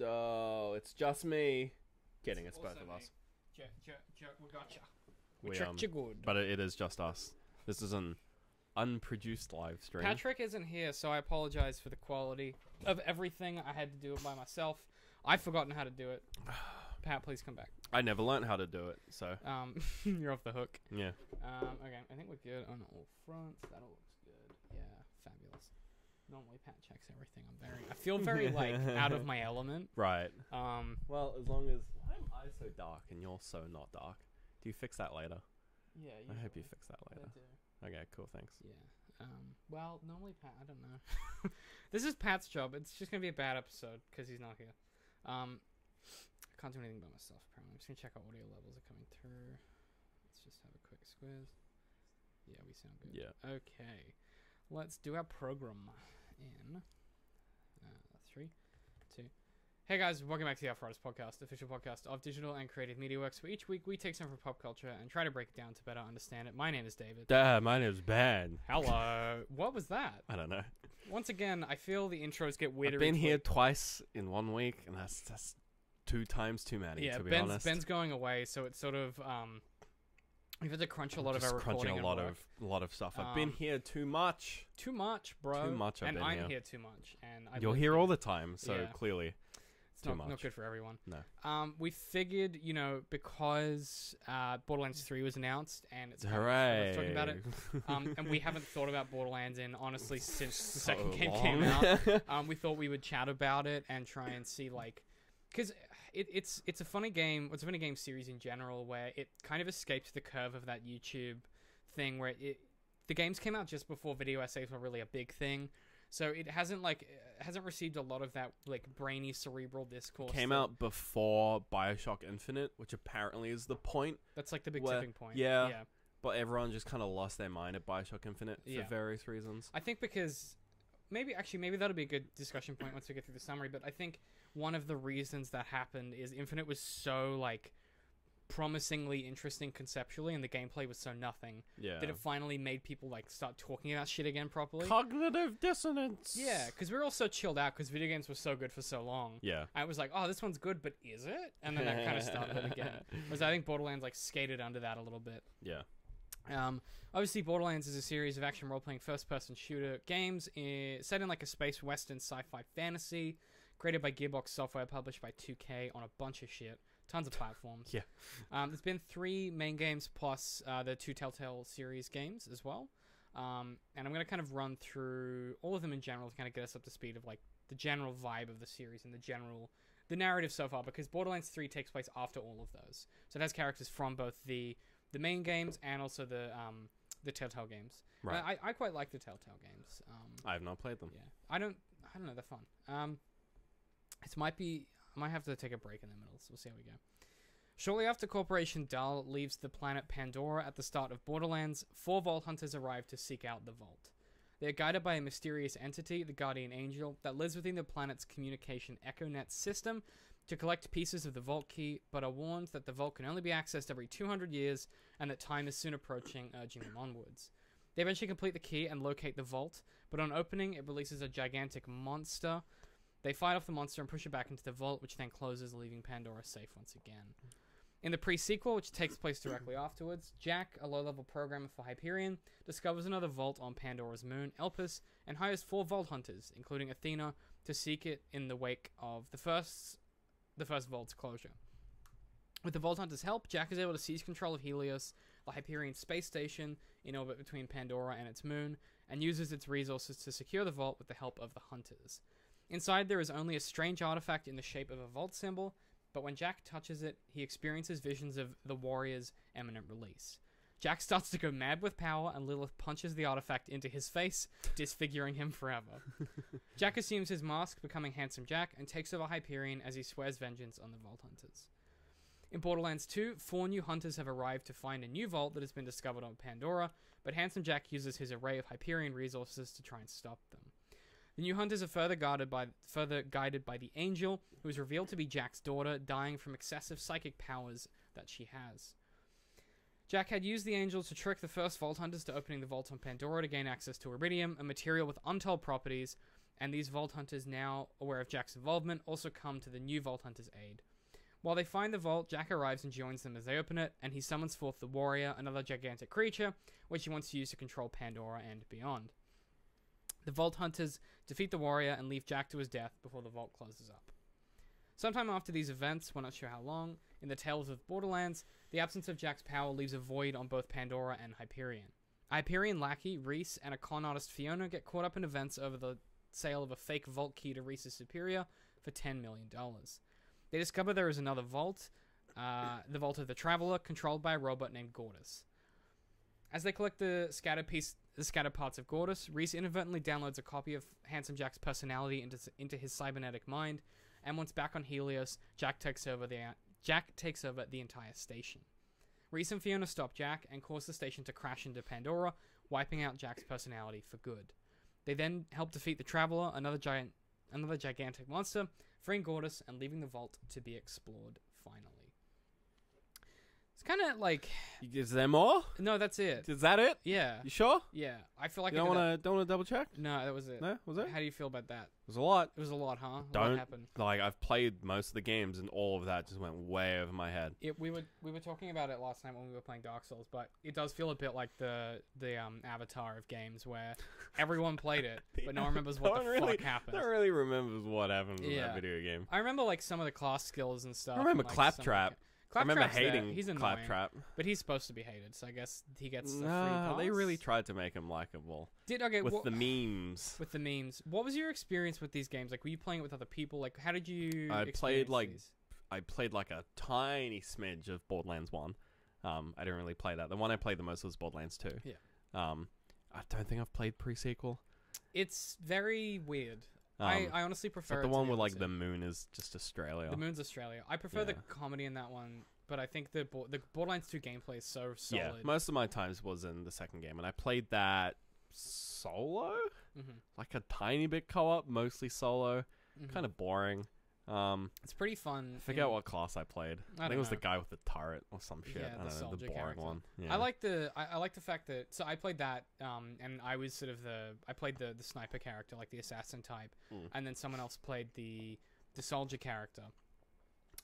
Oh, it's just me. Kidding, it's both of us. We gotcha. We tricked you good. But it is just us. This is an unproduced live stream. Patrick isn't here, so I apologize for the quality of everything. I had to do it by myself. I've forgotten how to do it. Pat, please come back. I never learned how to do it, so... You're off the hook. Yeah. Okay, I think we're good on all fronts. That all looks good. Yeah, fabulous. Normally Pat checks everything. I feel very, like, out of my element. Right. Well, as long as... Why am I so dark and you're so not dark? Do you fix that later? Yeah, I hope you fix that later. I do. Okay, cool, thanks. Yeah. Well, normally Pat, I don't know. This is Pat's job. It's just going to be a bad episode because he's not here. I can't do anything by myself, apparently. I'm just going to check our audio levels are coming through. Let's just have a quick squiz. Yeah, we sound good. Yeah. Okay. Let's do our program in 3, 2. Hey guys, welcome back to the Arthritis Podcast, official podcast of digital and creative media works, where each week we take something from pop culture and try to break it down to better understand it. My name is David. My name's Ben. Hello. What was that? I don't know. Once again, I feel the intros get weirder. I've been here twice in 1 week, and that's 2 times too many, to be honest. Ben's going away, so it's sort of... we've had to crunch a lot of our recording and a lot of stuff. I've been here too much. Too much, bro. Too much. And I'm here too much. And you're here all the time, so clearly... It's not good for everyone. No. We figured, because Borderlands 3 was announced, and it's hooray talking about it. And we haven't thought about Borderlands honestly since the second game came out. We thought we would chat about it and try and see because it's a funny game. It's a funny game series in general where it kind of escaped the curve of that YouTube thing where the games came out just before video essays were really a big thing. So it hasn't received a lot of that brainy cerebral discourse. Came out before BioShock Infinite, which apparently is the point. That's the big tipping point. Yeah. But everyone just kind of lost their mind at BioShock Infinite for various reasons. I think because maybe that'll be a good discussion point once we get through the summary. But I think one of the reasons that happened is Infinite was so promisingly interesting conceptually, and the gameplay was so nothing that it finally made people start talking about shit again properly. Cognitive dissonance. Yeah, because we were all so chilled out because video games were so good for so long. Yeah, I was like, oh, this one's good, but is it? And then that kind of started again. Whereas I think Borderlands skated under that a little bit. Yeah. Obviously, Borderlands is a series of action role-playing first-person shooter games set in a space western sci-fi fantasy, created by Gearbox Software, published by 2K on a bunch of shit. Tons of platforms. Yeah. There's been 3 main games plus the 2 Telltale series games as well. And I'm going to kind of run through all of them in general to kind of get us up to speed of the general vibe of the series and the narrative so far, because Borderlands 3 takes place after all of those. So it has characters from both the main games and also the Telltale games. Right. I quite like the Telltale games. I have not played them. Yeah. I don't know, they're fun. I might have to take a break in the middle, so we'll see how we go. Shortly after Corporation Dull leaves the planet Pandora at the start of Borderlands, 4 Vault Hunters arrive to seek out the Vault. They are guided by a mysterious entity, the Guardian Angel, that lives within the planet's communication EchoNet system to collect pieces of the Vault Key, but are warned that the Vault can only be accessed every 200 years and that time is soon approaching, urging them onwards. They eventually complete the key and locate the Vault, but on opening, it releases a gigantic monster. They fight off the monster and push it back into the vault, which then closes, leaving Pandora safe once again. In the pre-sequel, which takes place directly afterwards, Jack, a low-level programmer for Hyperion, discovers another vault on Pandora's moon, Elpis, and hires 4 Vault Hunters, including Athena, to seek it in the wake of the first vault's closure. With the Vault Hunters' help, Jack is able to seize control of Helios, the Hyperion space station in orbit between Pandora and its moon, and uses its resources to secure the vault with the help of the Hunters. Inside, there is only a strange artifact in the shape of a vault symbol, but when Jack touches it, he experiences visions of the warrior's imminent release. Jack starts to go mad with power, and Lilith punches the artifact into his face, disfiguring him forever. Jack assumes his mask, becoming Handsome Jack, and takes over Hyperion as he swears vengeance on the Vault Hunters. In Borderlands 2, 4 new hunters have arrived to find a new vault that has been discovered on Pandora, but Handsome Jack uses his array of Hyperion resources to try and stop them. The new hunters are further guided by the Angel, who is revealed to be Jack's daughter, dying from excessive psychic powers that she has. Jack had used the Angel to trick the first Vault Hunters to opening the vault on Pandora to gain access to Iridium, a material with untold properties, and these Vault Hunters, now aware of Jack's involvement, also come to the new Vault Hunters' aid. While they find the vault, Jack arrives and joins them as they open it, and he summons forth the Warrior, another gigantic creature, which he wants to use to control Pandora and beyond. The Vault Hunters defeat the Warrior and leave Jack to his death before the vault closes up. Sometime after these events, we're not sure how long, in the Tales of Borderlands, the absence of Jack's power leaves a void on both Pandora and Hyperion. A Hyperion lackey, Reese, and a con artist, Fiona, get caught up in events over the sale of a fake vault key to Reese's superior for $10 million. They discover there is another vault, the Vault of the Traveler, controlled by a robot named Gortys. As they collect the scattered parts of Gortys, Reese inadvertently downloads a copy of Handsome Jack's personality into his cybernetic mind, and once back on Helios, Jack takes over the entire station. Reese and Fiona stop Jack and cause the station to crash into Pandora, wiping out Jack's personality for good. They then help defeat the Traveler, another gigantic monster, freeing Gortys and leaving the vault to be explored finally. It's kind of like... Is there more? No, that's it. Is that it? Yeah. You sure? Yeah. I feel like you don't want to double check? No, that was it. No? Was it? How do you feel about that? It was a lot. It was a lot, huh? Don't... What happened? Like, I've played most of the games, and all of that just went way over my head. We were talking about it last night when we were playing Dark Souls, but it does feel a bit like the Avatar of games, where everyone played it, but no one remembers what the fuck happened. No one really remembers what happened in that video game. I remember, like, some of the class skills and stuff. I remember like, Claptrap. I remember hating he's annoying, Claptrap. but he's supposed to be hated, so I guess he gets the free pass. They really tried to make him likable. With the memes. With the memes. What was your experience with these games? Like, were you playing it with other people? Like, how did you I played these? A tiny smidge of Borderlands 1. I didn't really play that. The one I played the most was Borderlands 2. Yeah. I don't think I've played pre-sequel. It's very weird. I honestly prefer the one where like the moon is just Australia. The moon's Australia. I prefer the comedy in that one, but I think the Borderlands 2 gameplay is so solid. Yeah, most of my times was in the second game, and I played that solo, like a tiny bit co-op, mostly solo. Kind of boring. It's pretty fun. I forget what class I played. I think it was the guy with the turret or some shit. Yeah, I don't know, the boring character. one. Yeah. I like the fact that I played that, and I was sort of I played the sniper character, like the assassin type, and then someone else played the soldier character.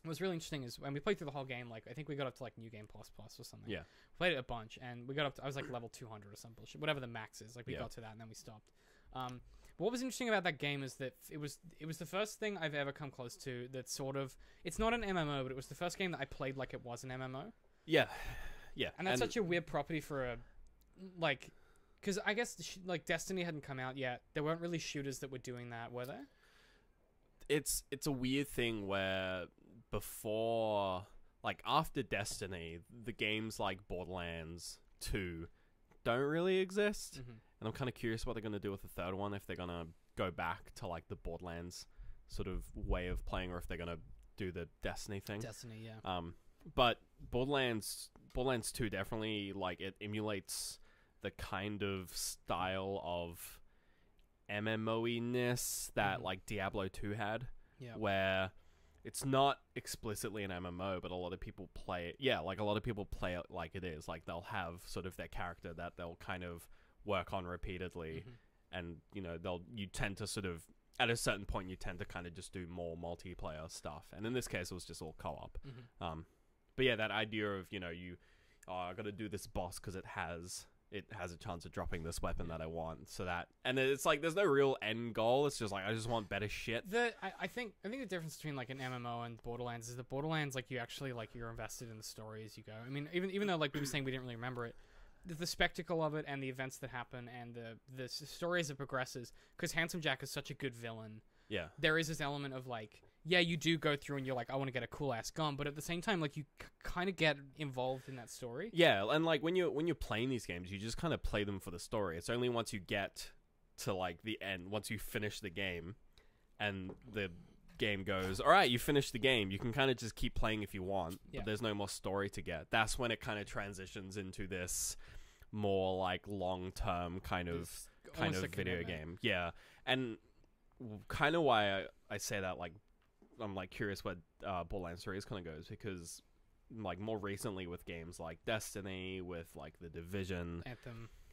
What was really interesting is when we played through the whole game, like I think we got up to like New Game Plus or something. Yeah, played it a bunch, and we got up to I was like level 200 or some bullshit, whatever the max is. Like we got to that, and then we stopped. What was interesting about that game is that it was the first thing I've ever come close to that sort of... It's not an MMO, but it was the first game that I played like it was an MMO. Yeah. Yeah. And that's such a weird property for a... Like... Because I guess like Destiny hadn't come out yet. There weren't really shooters that were doing that, were there? It's a weird thing where before... Like after Destiny, the games like Borderlands 2 don't really exist. And I'm kind of curious what they're going to do with the third one, if they're going to go back to like the Borderlands sort of way of playing, or if they're going to do the Destiny thing. Destiny, yeah. But Borderlands 2 definitely, like, it emulates the kind of style of MMO-iness that like Diablo 2 had, where it's not explicitly an MMO, but a lot of people play it. Yeah, like a lot of people play it like it is. Like they'll have sort of their character that they'll kind of work on repeatedly, and you know you tend to sort of at a certain point you tend to kind of just do more multiplayer stuff, and in this case it was just all co-op. But yeah, that idea of I got to do this boss because it has a chance of dropping this weapon that I want, so that, and it's like there's no real end goal. It's just like I just want better shit. I think the difference between like an MMO and Borderlands is that Borderlands, like you actually like you're invested in the story as you go. I mean, even though like we were saying we didn't really remember it, the spectacle of it and the events that happen and the story as it progresses, because Handsome Jack is such a good villain. Yeah, there is this element of like, yeah, you do go through and you're like, I want to get a cool ass gun, but at the same time, like you kind of get involved in that story. Yeah, and like when you're playing these games, you just kind of play them for the story. It's only once you get to like the end, once you finish the game, and the game goes, all right, you finished the game, you can kind of just keep playing if you want, but there's no more story to get. That's when it kind of transitions into this more like long-term kind of video game. Yeah, and kind of why I say that, like, I'm like curious where Borderlands 3 kind of goes, because like more recently with games like Destiny, with like The Division,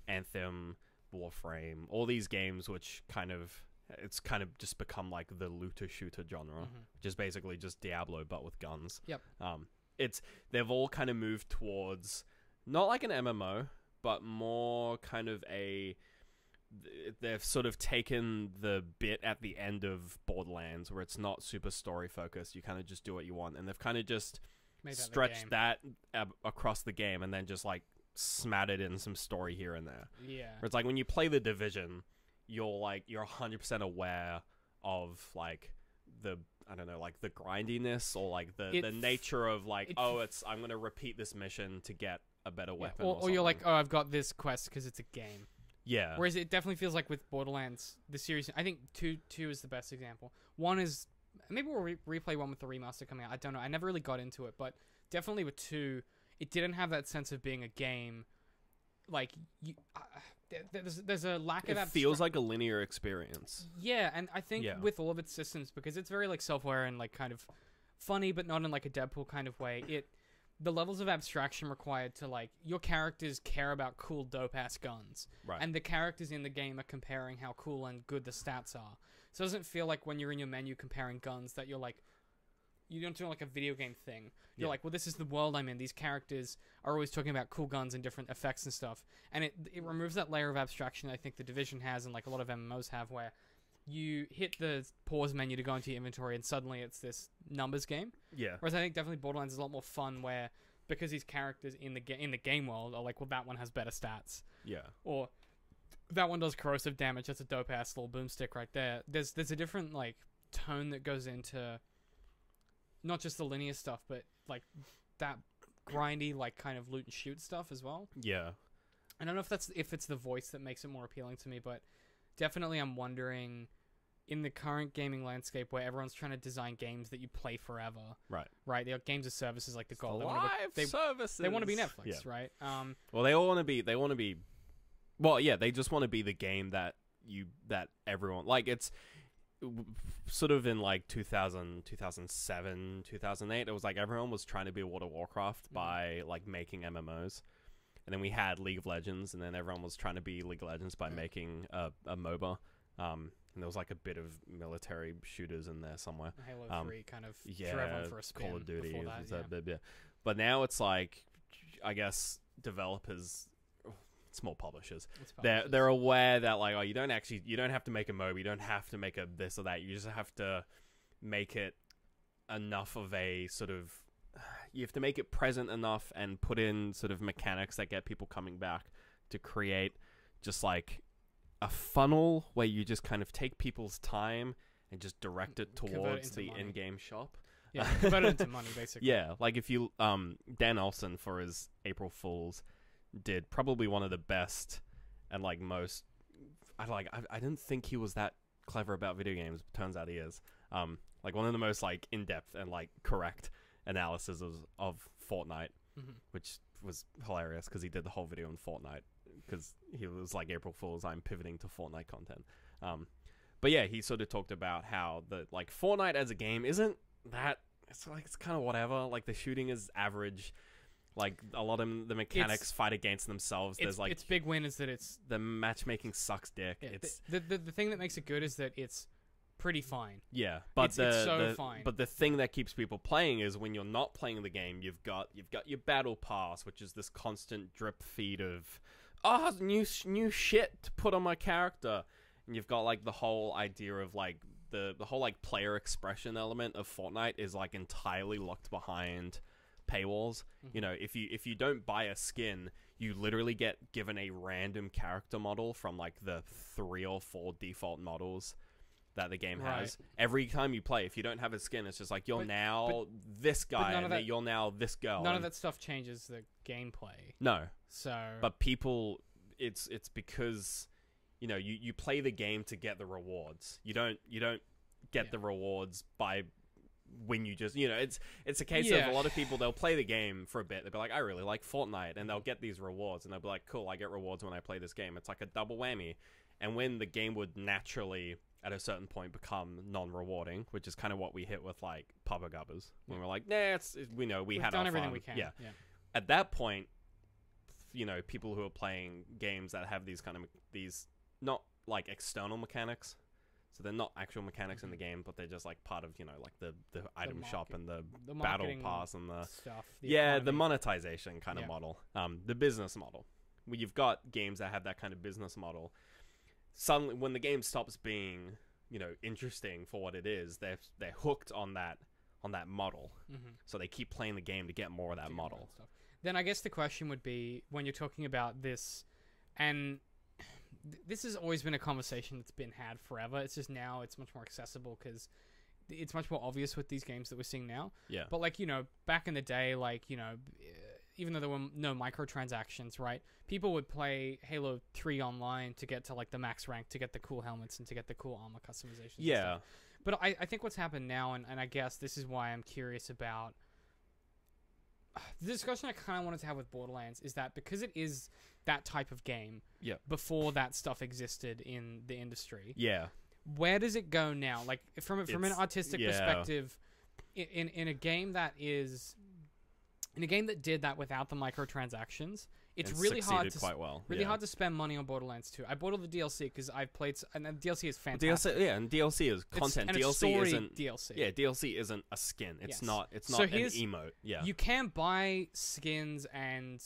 Anthem, Warframe, all these games which kind of it's kind of just become like the looter shooter genre, which is basically just Diablo but with guns. Yep. They've all kind of moved towards not like an MMO, but more kind of they've sort of taken the bit at the end of Borderlands where it's not super story focused. You kind of just do what you want, and they've kind of just stretched that across the game, and then just like smattered in some story here and there. Yeah. Where it's like when you play The Division, you're 100% aware of like the grindiness or like the nature of like, I'm gonna repeat this mission to get a better weapon. Or you're like, oh, I've got this quest because it's a game. Yeah. Whereas it definitely feels like with Borderlands, the series, I think two is the best example. One is, maybe we'll replay one with the remaster coming out. I don't know. I never really got into it, but definitely with 2, it didn't have that sense of being a game. Like, there's a lack of that. It feels like a linear experience. Yeah, and I think with all of its systems, because it's very like self-aware and like kind of funny, but not in like a Deadpool kind of way, the levels of abstraction required to like your characters care about cool dope ass guns, right? And the characters in the game are comparing how cool and good the stats are. So it doesn't feel like when you're in your menu comparing guns that you're like, you don't do like a video game thing. You're like, well, this is the world I'm in. These characters are always talking about cool guns and different effects and stuff, and it removes that layer of abstraction I think The Division has and like a lot of MMOs have, where you hit the pause menu to go into your inventory and suddenly it's this numbers game. Yeah. Whereas I think definitely Borderlands is a lot more fun, where because these characters in the game world are like, well, that one has better stats. Yeah. Or that one does corrosive damage. That's a dope ass little boomstick right there. There's a different like tone that goes into not just the linear stuff, but like that grindy like kind of loot and shoot stuff as well. Yeah. I don't know if it's the voice that makes it more appealing to me, but definitely I'm wondering, in the current gaming landscape where everyone's trying to design games that you play forever, right? They have games of services like the goal. Services. They want to be Netflix, right? Well, they all want to be. Well, yeah, they just want to be the game that everyone like. It's sort of in like 2000, 2007, 2008. It was like everyone was trying to be World of Warcraft by like making MMOs. And then we had League of Legends, and then everyone was trying to be League of Legends by making a MOBA. And there was like a bit of military shooters in there somewhere. Halo 3 kind of threw everyone for a spin. Call of Duty. That, But now it's like, I guess, developers, small publishers, they're aware that like, oh, you don't have to make a MOBA, you don't have to make a this or that. You just have to make it enough of a sort of, you have to make it present enough and put in sort of mechanics that get people coming back to create just like a funnel where you just kind of take people's time and just direct it towards the in-game shop. Yeah, convert it into money, basically. Yeah, like if you, Dan Olsen for his April Fools did probably one of the best and like most, I didn't think he was that clever about video games, but turns out he is. Like one of the most like in-depth and like correct analysis of Fortnite, which was hilarious because he did the whole video on Fortnite because he was like, April Fool's, I'm pivoting to Fortnite content. But yeah, he sort of talked about how the like Fortnite as a game isn't that, it's like, it's kind of whatever. Like the shooting is average. Like a lot of the mechanics fight against themselves. There's like, its big win is that it's the matchmaking sucks dick. Yeah, it's the thing that makes it good is that it's pretty fine. Yeah, but it's so fine. But the thing that keeps people playing is when you're not playing the game, you've got your battle pass, which is this constant drip feed of new shit to put on my character, and you've got like the whole idea of like the whole like player expression element of Fortnite is like entirely locked behind paywalls. You know, if you don't buy a skin, you literally get given a random character model from like the 3 or 4 default models that the game has. Every time you play, if you don't have a skin, it's just like you're now this guy and you're now this girl. None of that stuff changes the gameplay. No. So but people, it's because, you know, you play the game to get the rewards. You don't get the rewards by when you just, you know, it's a case of a lot of people, they'll play the game for a bit, they'll be like, I really like Fortnite, and they'll get these rewards and they'll be like, cool, I get rewards when I play this game. It's like a double whammy. And when the game would naturally at a certain point become non-rewarding, which is kind of what we hit with like Papa Gubbers, when we're like, nah, we know we've had done our everything fun. we can. Yeah. At that point, you know, people who are playing games that have these kind of these not like external mechanics, Mm-hmm. So they're not actual mechanics in the game, but they're just like part of, you know, like the item shop and the battle marketing pass and the stuff. the monetization kind of model, the business model. Where you've got games that have that kind of business model. Suddenly, when the game stops being, you know, interesting for what it is, they're hooked on that model. Mm-hmm. So they keep playing the game to get more of that model. Then I guess the question would be, when you're talking about this, and this has always been a conversation that's been had forever. It's just now it's much more accessible because it's much more obvious with these games that we're seeing now. Yeah. But like, you know, back in the day, like, you know, even though there were no microtransactions, right? People would play Halo 3 online to get to like the max rank, to get the cool helmets and to get the cool armor customizations. Yeah. But I think what's happened now, and I guess this is why I'm curious about the discussion I kind of wanted to have with Borderlands, is that because it is that type of game, before that stuff existed in the industry, where does it go now? Like from an artistic perspective, in a game that is, in a game that did that without the microtransactions, it's really hard to hard to spend money on Borderlands 2. I bought all the DLC because I've played, and the DLC is fantastic. And DLC is content. DLC isn't DLC. Yeah, DLC isn't a skin. It's not. It's not an emote. Yeah, you can buy skins and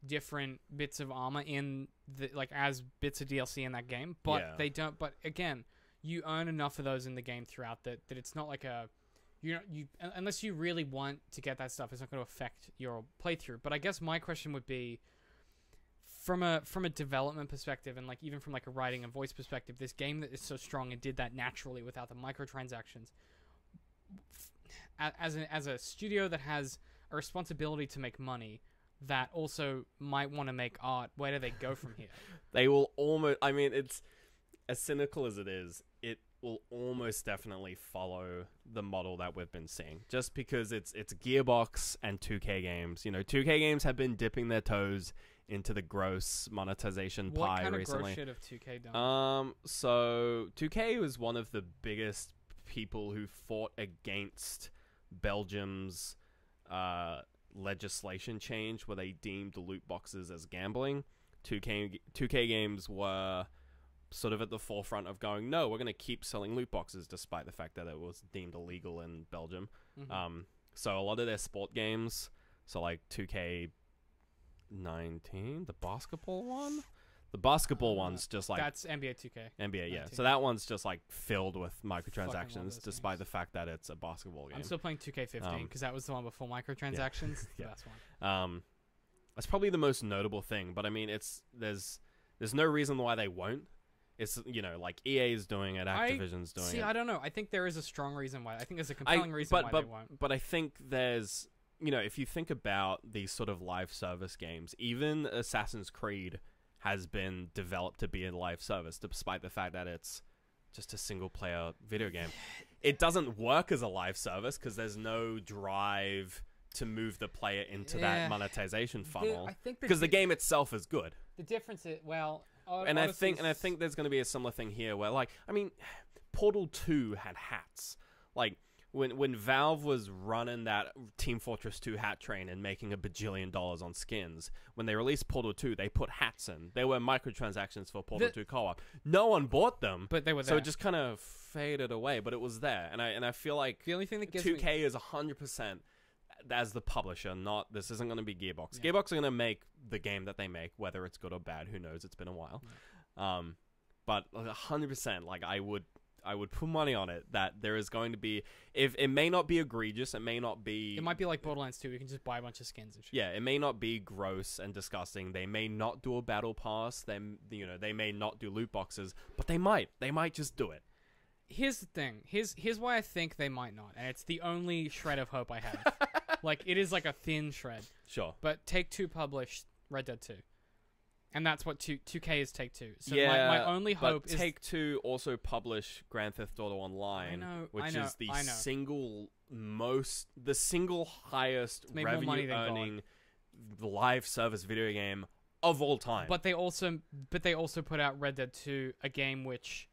different bits of armor in the, like, as bits of DLC in that game, but they don't. But again, you earn enough of those in the game throughout that it's not like a, you unless you really want to get that stuff, it's not going to affect your playthrough. But I guess my question would be, from a development perspective, and like even from like a writing and voice perspective, this game that is so strong and did that naturally without the microtransactions, as a studio that has a responsibility to make money, that also might want to make art, where do they go from here? They will almost, I mean, it's as cynical as it is, it will almost definitely follow the model that we've been seeing, just because it's Gearbox and 2K games. You know, 2K games have been dipping their toes into the gross monetization pie recently. What kind of gross shit have 2K done? So 2K was one of the biggest people who fought against Belgium's legislation change where they deemed the loot boxes as gambling. 2K games were sort of at the forefront of going, no, we're going to keep selling loot boxes despite the fact that it was deemed illegal in Belgium. Mm-hmm. So a lot of their sport games, so like 2K19, the basketball one? The basketball one's just like... That's NBA 2K. NBA, yeah. So that one's just like filled with microtransactions despite the fact that it's a basketball game. I'm still playing 2K15 because that was the one before microtransactions. The best one. That's probably the most notable thing, but I mean, there's no reason why they won't. It's, you know, like EA is doing it, Activision's doing it. See, I don't know. I think there is a strong reason why. I think there's a compelling reason why they won't. But I think there's, you know, if you think about these sort of live service games, even Assassin's Creed has been developed to be a live service, despite the fact that it's just a single-player video game. It doesn't work as a live service because there's no drive to move the player into that monetization funnel. Because the game itself is good. The difference is, well... And I think there's going to be a similar thing here where, like, I mean, Portal 2 had hats. Like, when Valve was running that Team Fortress 2 hat train and making $1 bajillion on skins, when they released Portal 2, they put hats in. There were microtransactions for Portal 2 co-op. No one bought them, but they were there. So it just kind of faded away, but it was there. And I feel like the only thing that gives 2K is 100% as the publisher, not, this isn't going to be Gearbox. Yeah. Gearbox are going to make the game that they make, whether it's good or bad, who knows, it's been a while. Yeah. But 100%, like, I would put money on it that there is going to be, if it may not be egregious, it may not be... It might be like Borderlands 2, you can just buy a bunch of skins and shit. Yeah, it may not be gross and disgusting. They may not do a battle pass. They may not do loot boxes, but they might. They might just do it. Here's the thing. Here's why I think they might not, and it's the only shred of hope I have. Like, it is like a thin shred. Sure. But Take-Two published Red Dead 2. And that's what 2K is Take-Two. So my only hope is... Take-Two also publish Grand Theft Auto Online, which is the single highest revenue-earning live service video game of all time. But they also put out Red Dead 2, a game which...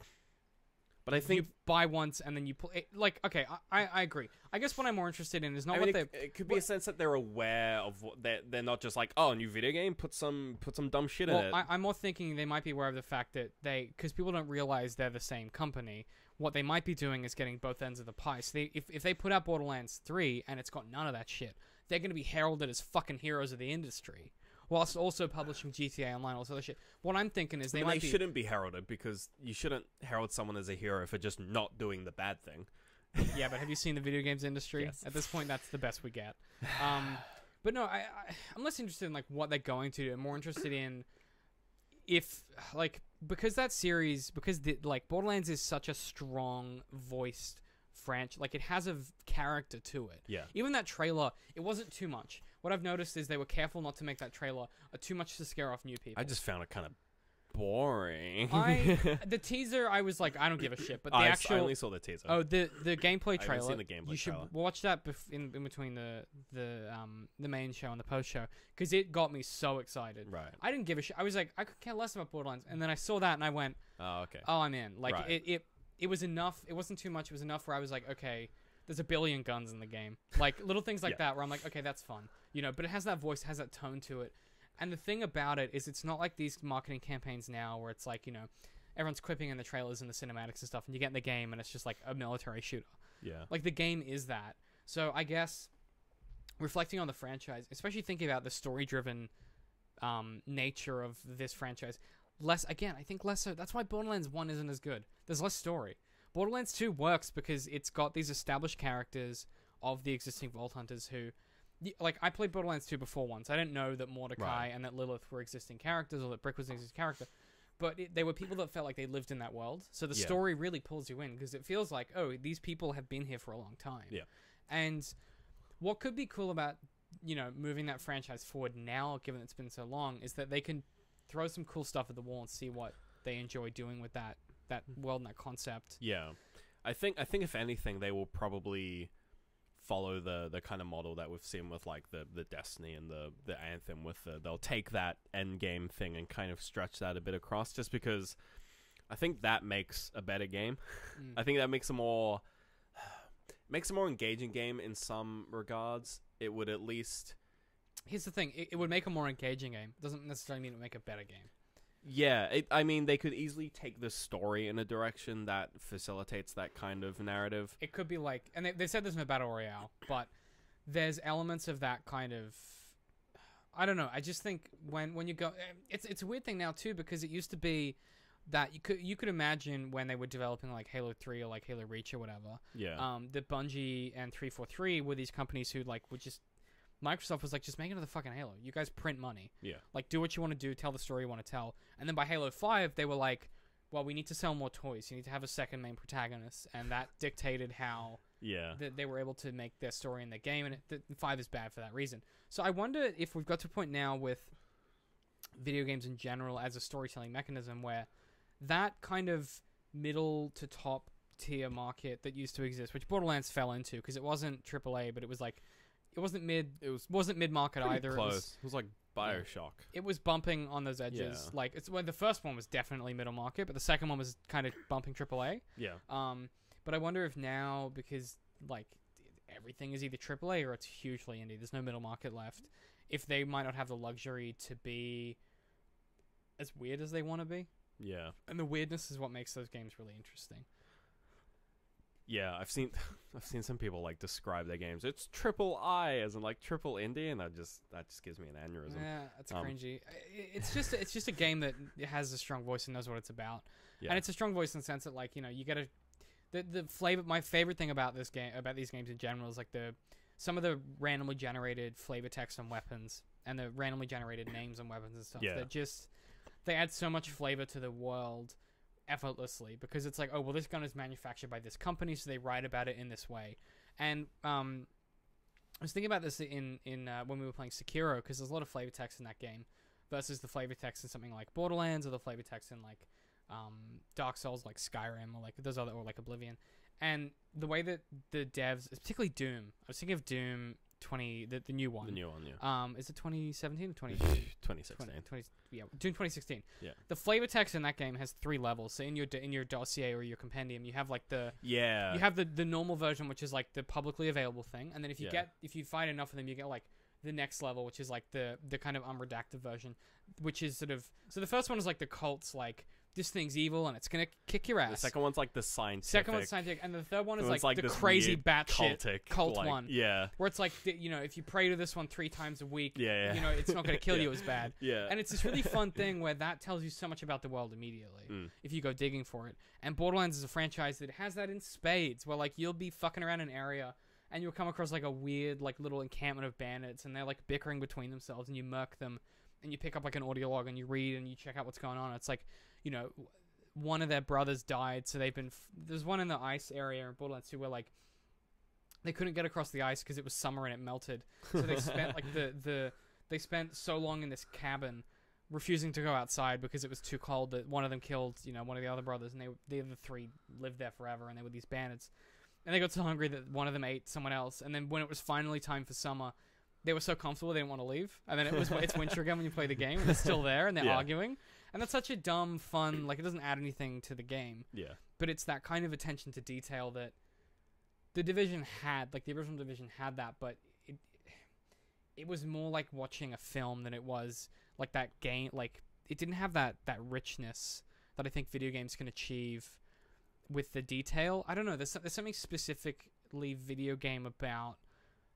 But I think you buy once and then you play. Like, okay, I agree. I guess what I'm more interested in is not it could be a sense that they're aware of what they're not just like, oh, a new video game, put some dumb shit in it. I'm more thinking they might be aware of the fact that because people don't realize they're the same company. What they might be doing is getting both ends of the pie. So if they put out Borderlands 3 and it's got none of that shit, they're going to be heralded as fucking heroes of the industry, whilst also publishing GTA Online, all this other shit. What I'm thinking is they shouldn't be heralded, because you shouldn't herald someone as a hero for just not doing the bad thing. Yeah, but have you seen the video games industry? Yes. At this point, that's the best we get. But no, I'm less interested in like what they're going to do. I'm more interested in if because that series, Borderlands is such a strong voiced franchise, like it has a character to it. Yeah. Even that trailer, it wasn't too much. What I've noticed is they were careful not to make that trailer too much to scare off new people. I just found it kind of boring. The teaser, I was like, I don't give a shit. But the I only saw the teaser. Oh, the gameplay trailer. I haven't seen the gameplay You should trailer. watch that in between the main show and the post show, because it got me so excited. Right. I didn't give a shit. I was like, I could care less about Borderlands, and then I saw that and I went, oh, okay. Oh, I'm in. Like right. It was enough. It wasn't too much. It was enough where I was like, okay, there's a billion guns in the game. Like little things like that where I'm like, okay, that's fun. But it has that voice, has that tone to it. And the thing about it is it's not like these marketing campaigns now where it's like, everyone's quipping in the trailers and the cinematics and stuff, and you get in the game and it's just like a military shooter. Yeah. Like the game is that. So I guess reflecting on the franchise, especially thinking about the story-driven nature of this franchise, I think less so. That's why Borderlands 1 isn't as good. There's less story. Borderlands 2 works because it's got these established characters of the existing Vault Hunters who... Like, I played Borderlands 2 before once. I didn't know that Mordecai and that Lilith were existing characters, or that Brick was an existing character. But they were people that felt like they lived in that world. So the story really pulls you in, because it feels like, oh, these people have been here for a long time. Yeah. And what could be cool about, moving that franchise forward now, given it's been so long, is that they can throw some cool stuff at the wall and see what they enjoy doing with that world and that concept. Yeah. I think if anything, they will probably follow the kind of model that we've seen with like the Destiny and the Anthem, with they'll take that end game thing and kind of stretch that a bit across, just because I think that makes a better game. I think that makes a more engaging game in some regards. It would at least... Here's the thing, it would make a more engaging game. It doesn't necessarily mean it would make a better game. Yeah, I mean, they could easily take the story in a direction that facilitates that kind of narrative. It could be like, and they said there's no Battle Royale, but there's elements of that kind of, I don't know, I just think when you go, it's a weird thing now too, because it used to be that you could imagine when they were developing like Halo 3 or like Halo Reach or whatever, that Bungie and 343 were these companies who like would just, Microsoft was like, just make another fucking Halo. You guys print money. Yeah. Like, do what you want to do, tell the story you want to tell. And then by Halo 5, they were like, well, we need to sell more toys. You need to have a second main protagonist. And that dictated how they were able to make their story in the game. And 5 is bad for that reason. So I wonder if we've got to a point now with video games in general as a storytelling mechanism where that kind of middle to top tier market that used to exist, which Borderlands fell into because it wasn't AAA, but it was like, it wasn't mid-market either. Close. It was like BioShock. It was bumping on those edges. Yeah. Like the first one was definitely middle market, but the second one was kind of bumping AAA. Yeah. But I wonder if now, because like everything is either AAA or it's hugely indie, there's no middle market left, if they might not have the luxury to be as weird as they want to be. Yeah. And the weirdness is what makes those games really interesting. Yeah, I've seen some people like describe their games. It's triple I as in like triple indie, and that just gives me an aneurysm. Yeah, that's cringy. It's just a game that has a strong voice and knows what it's about. Yeah. And it's a strong voice in the sense that like, you get the flavor. My favorite thing about this game, about these games in general, is like some of the randomly generated flavor text on weapons and the randomly generated names on weapons and stuff. Yeah. They add so much flavor to the world effortlessly, because it's like, oh, well, this gun is manufactured by this company, so they write about it in this way. And I was thinking about this in when we were playing Sekiro, because there's a lot of flavor text in that game versus the flavor text in something like Borderlands, or the flavor text in like Dark Souls, like Skyrim, or like those other, or like Oblivion. And the way that the devs, particularly Doom, I was thinking of Doom the new one. The new one, yeah. Is it 2017 or 2016? Yeah, June 2016. Yeah. The flavor text in that game has 3 levels. So in your dossier or your compendium, you have like you have the normal version, which is like the publicly available thing, and then if you find enough of them, you get like the next level, which is like the kind of unredacted version, which is sort of, so the first one is like the cult's like, this thing's evil and it's gonna kick your ass. The second one's like the scientific. Second one's scientific, and the third one is like the crazy batshit cult like, one. Yeah. Where it's like, if you pray to this one 3 times a week, yeah. it's not gonna kill you as bad. Yeah. And it's this really fun thing where that tells you so much about the world immediately if you go digging for it. And Borderlands is a franchise that has that in spades, where like you'll be fucking around an area and you'll come across like a weird like little encampment of bandits, and they're like bickering between themselves, and you murk them, and you pick up like an audio log and you read and you check out what's going on. It's like, one of their brothers died, so they've been there's one in the ice area in Borderlands 2 where like they couldn't get across the ice because it was summer and it melted, so they spent like they spent so long in this cabin refusing to go outside because it was too cold that one of them killed one of the other brothers, and the other 3 lived there forever, and they were these bandits, and they got so hungry that one of them ate someone else, and then when it was finally time for summer, they were so comfortable they didn't want to leave, and then it's winter again when you play the game, and they're still there and they're arguing. And that's such a dumb, fun, like, it doesn't add anything to the game. Yeah. But it's that kind of attention to detail that the Division had, like, the original Division had that, but it was more like watching a film than it was, like, that game. Like, it didn't have that richness that I think video games can achieve with the detail. I don't know, there's something specifically video game about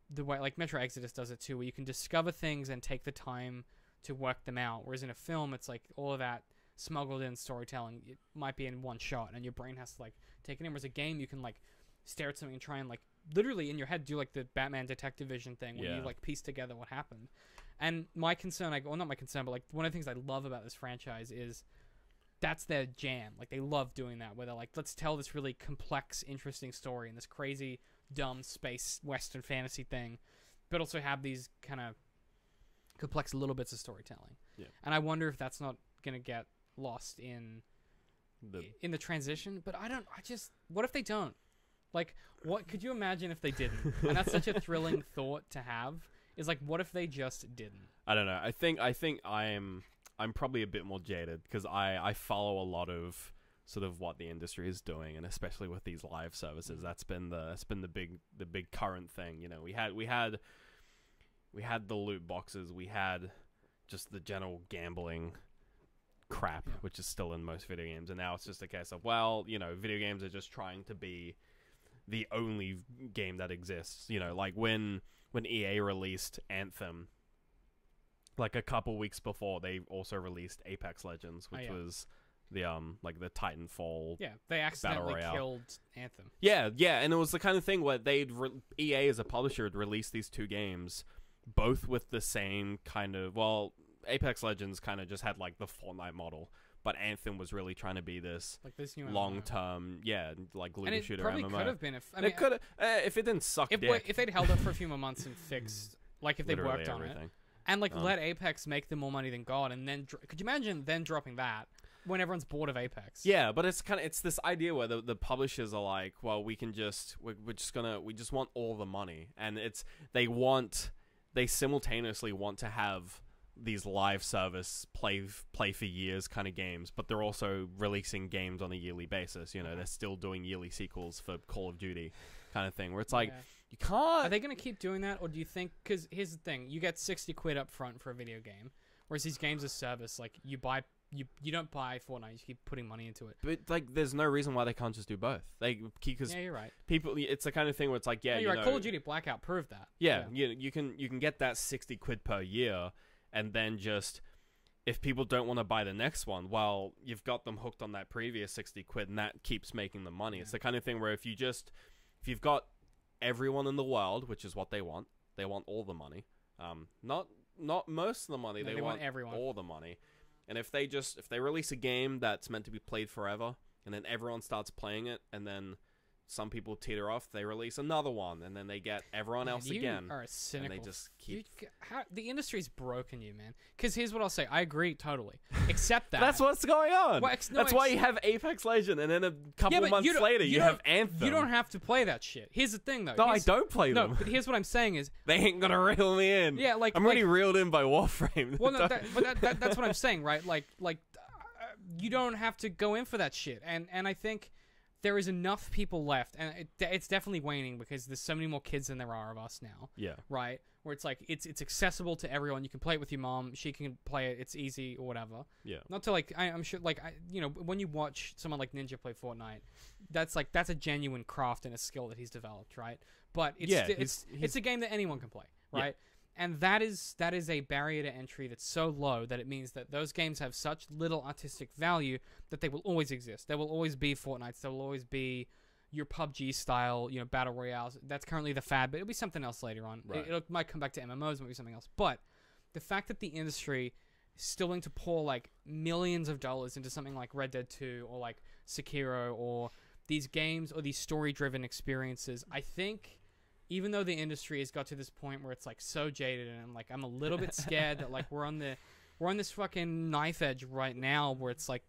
the way, like, Metro Exodus does it too, where you can discover things and take the time to work them out, whereas in a film it's like all of that smuggled in storytelling, it might be in one shot and your brain has to like take it in, whereas a game you can like stare at something and try and like literally in your head do like the Batman Detective Vision thing where you like piece together what happened. And my concern, not my concern, but like one of the things I love about this franchise is that's their jam. Like they love doing that, where they're like, let's tell this really complex, interesting story in this crazy, dumb space western fantasy thing, but also have these kind of complex little bits of storytelling. Yeah. And I wonder if that's not gonna get lost in the transition. But what if they don't? Like, what could you imagine if they didn't? And that's such a thrilling thought to have. Is like, what if they just didn't? I don't know. I think I'm probably a bit more jaded because I follow a lot of sort of what the industry is doing, and especially with these live services, that's been the big current thing. We had the loot boxes, we had just the general gambling crap, which is still in most video games, and now it's just a case of, video games are just trying to be the only game that exists. Like when EA released Anthem, like a couple weeks before, they also released Apex Legends, which was the like the Titanfall. Yeah, they accidentally killed Anthem. Yeah, and it was the kind of thing where EA as a publisher had released these 2 games, both with the same kind of, Apex Legends kind of just had like the Fortnite model, but Anthem was really trying to be this new long-term, like looter shooter MMO. And it probably could have been if it didn't suck dick. If they'd held it for a few more months and fixed, like if they worked on it, and like let Apex make them more money than God, and then could you imagine then dropping that when everyone's bored of Apex? Yeah, but it's this idea where the publishers are like, well, we just want all the money, and they simultaneously want to have these live service play for years kind of games, but they're also releasing games on a yearly basis. They're still doing yearly sequels for Call of Duty kind of thing, where it's like, you can't. Are they going to keep doing that, or do you think, because here's the thing, you get $60 up front for a video game, whereas these games as service, like you don't buy Fortnite, you keep putting money into it. But like, there's no reason why they can't just do both. Because you're right. People, it's the kind of thing where it's like, you're right. Call of Duty Blackout proved that. Yeah. You can get that $60 per year, and then just, if people don't want to buy the next one, well, you've got them hooked on that previous $60, and that keeps making them money. Yeah. It's the kind of thing where if you've got everyone in the world, which is what they want all the money. Not most of the money. They want everyone. All the money. And if they release a game that's meant to be played forever, and then everyone starts playing it, and then some people teeter off, they release another one, and then they get everyone else again. You are cynical. And they just keep... the industry's broken you, man. Because here's what I'll say. I agree totally. Except that... That's what's going on. Well, that's why you have Apex Legends, and then a couple months later, you have Anthem. You don't have to play that shit. Here's the thing, though. No, I don't play them. No, but here's what I'm saying is... They ain't gonna reel me in. Yeah, like... I'm already reeled in by Warframe. Well, no, that's what I'm saying, right? You don't have to go in for that shit. And I think... there is enough people left, and it's definitely waning because there's so many more kids than there are of us now. Yeah. Right? Where it's like, it's accessible to everyone. You can play it with your mom. She can play it. It's easy or whatever. Yeah. Not to I'm sure, when you watch someone like Ninja play Fortnite, that's a genuine craft and a skill that he's developed, right? But it's a game that anyone can play, right? Yeah. And that is a barrier to entry that's so low that it means that those games have such little artistic value that they will always exist. There will always be Fortnites. There will always be your PUBG style, battle royales. That's currently the fad, but it'll be something else later on. Right. It might come back to MMOs, might be something else. But the fact that the industry is still willing to pour like millions of dollars into something like Red Dead 2 or like Sekiro or these games or these story-driven experiences, I think... even though the industry has got to this point where it's like so jaded, and I'm a little bit scared that like we're on this fucking knife edge right now where it's like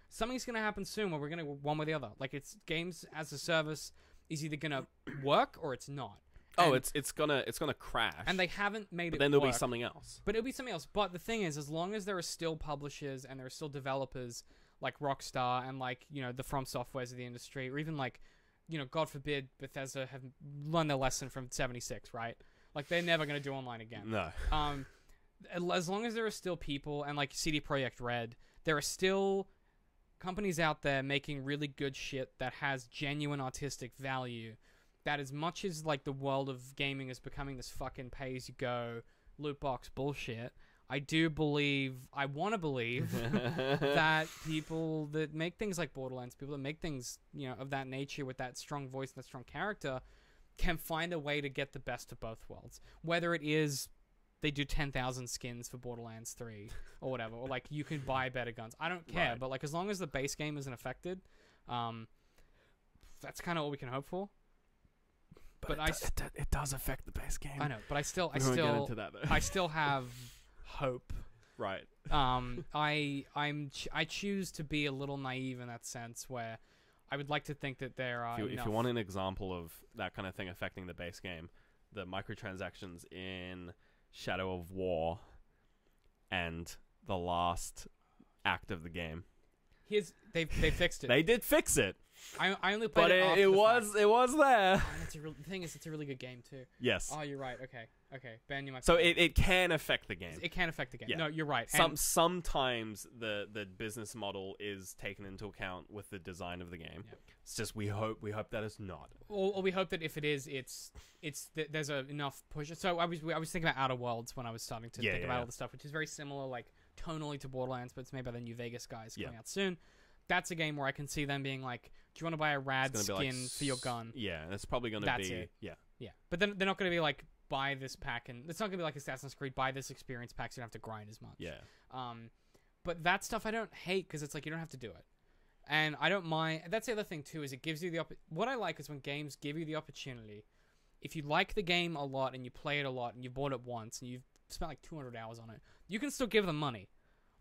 something's gonna happen soon where we're gonna go one way or the other. Like it's games as a service is either gonna work or it's not. And it's gonna crash. And they haven't made it. Then there'll be something else. But it'll be something else. But the thing is, as long as there are still publishers and there are still developers like Rockstar and like the From Softwares of the industry, or even like. God forbid Bethesda have learned their lesson from 76, right? Like, they're never going to do online again. No. As long as there are still people, and like CD Projekt Red, there are still companies out there making really good shit that has genuine artistic value, that as much as, like, the world of gaming is becoming this fucking pay-as-you-go loot box bullshit, I want to believe that people that make things like Borderlands, people that make things, of that nature with that strong voice and that strong character can find a way to get the best of both worlds. Whether it is they do 10,000 skins for Borderlands 3 or whatever, or like you can buy better guns. I don't care, but like as long as the base game isn't affected, that's kind of all we can hope for. But it does affect the base game. I know, but I still get into that, though. I still have hope. Right. I choose to be a little naive in that sense, where I would like to think that there are. If you want an example of that kind of thing affecting the base game, the microtransactions in Shadow of War and the last act of the game. They fixed it. They did fix it. I only played but it. It was there. The thing is, it's a really good game too. Yes. Oh, you're right. Okay. Ben, you might. So it can affect the game. It can affect the game. Yeah. No, you're right. Sometimes the business model is taken into account with the design of the game. Yep. It's just we hope that it's not. Or we hope that if it is, there's enough push. So I was thinking about Outer Worlds when I was starting to think about all the stuff, which is very similar, like tonally to Borderlands, but it's made by the New Vegas guys coming out soon. That's a game where I can see them being like, do you want to buy a rad skin for your gun? Yeah, that's probably going to be... Yeah. But then they're not going to be like, buy this pack, and it's not going to be like Assassin's Creed, buy this experience pack so you don't have to grind as much. Yeah. But that stuff I don't hate, because it's like, you don't have to do it. And I don't mind... That's the other thing, too, is it gives you the... What I like is when games give you the opportunity, if you like the game a lot, and you play it a lot, and you bought it once, and you've spent like 200 hours on it, you can still give them money.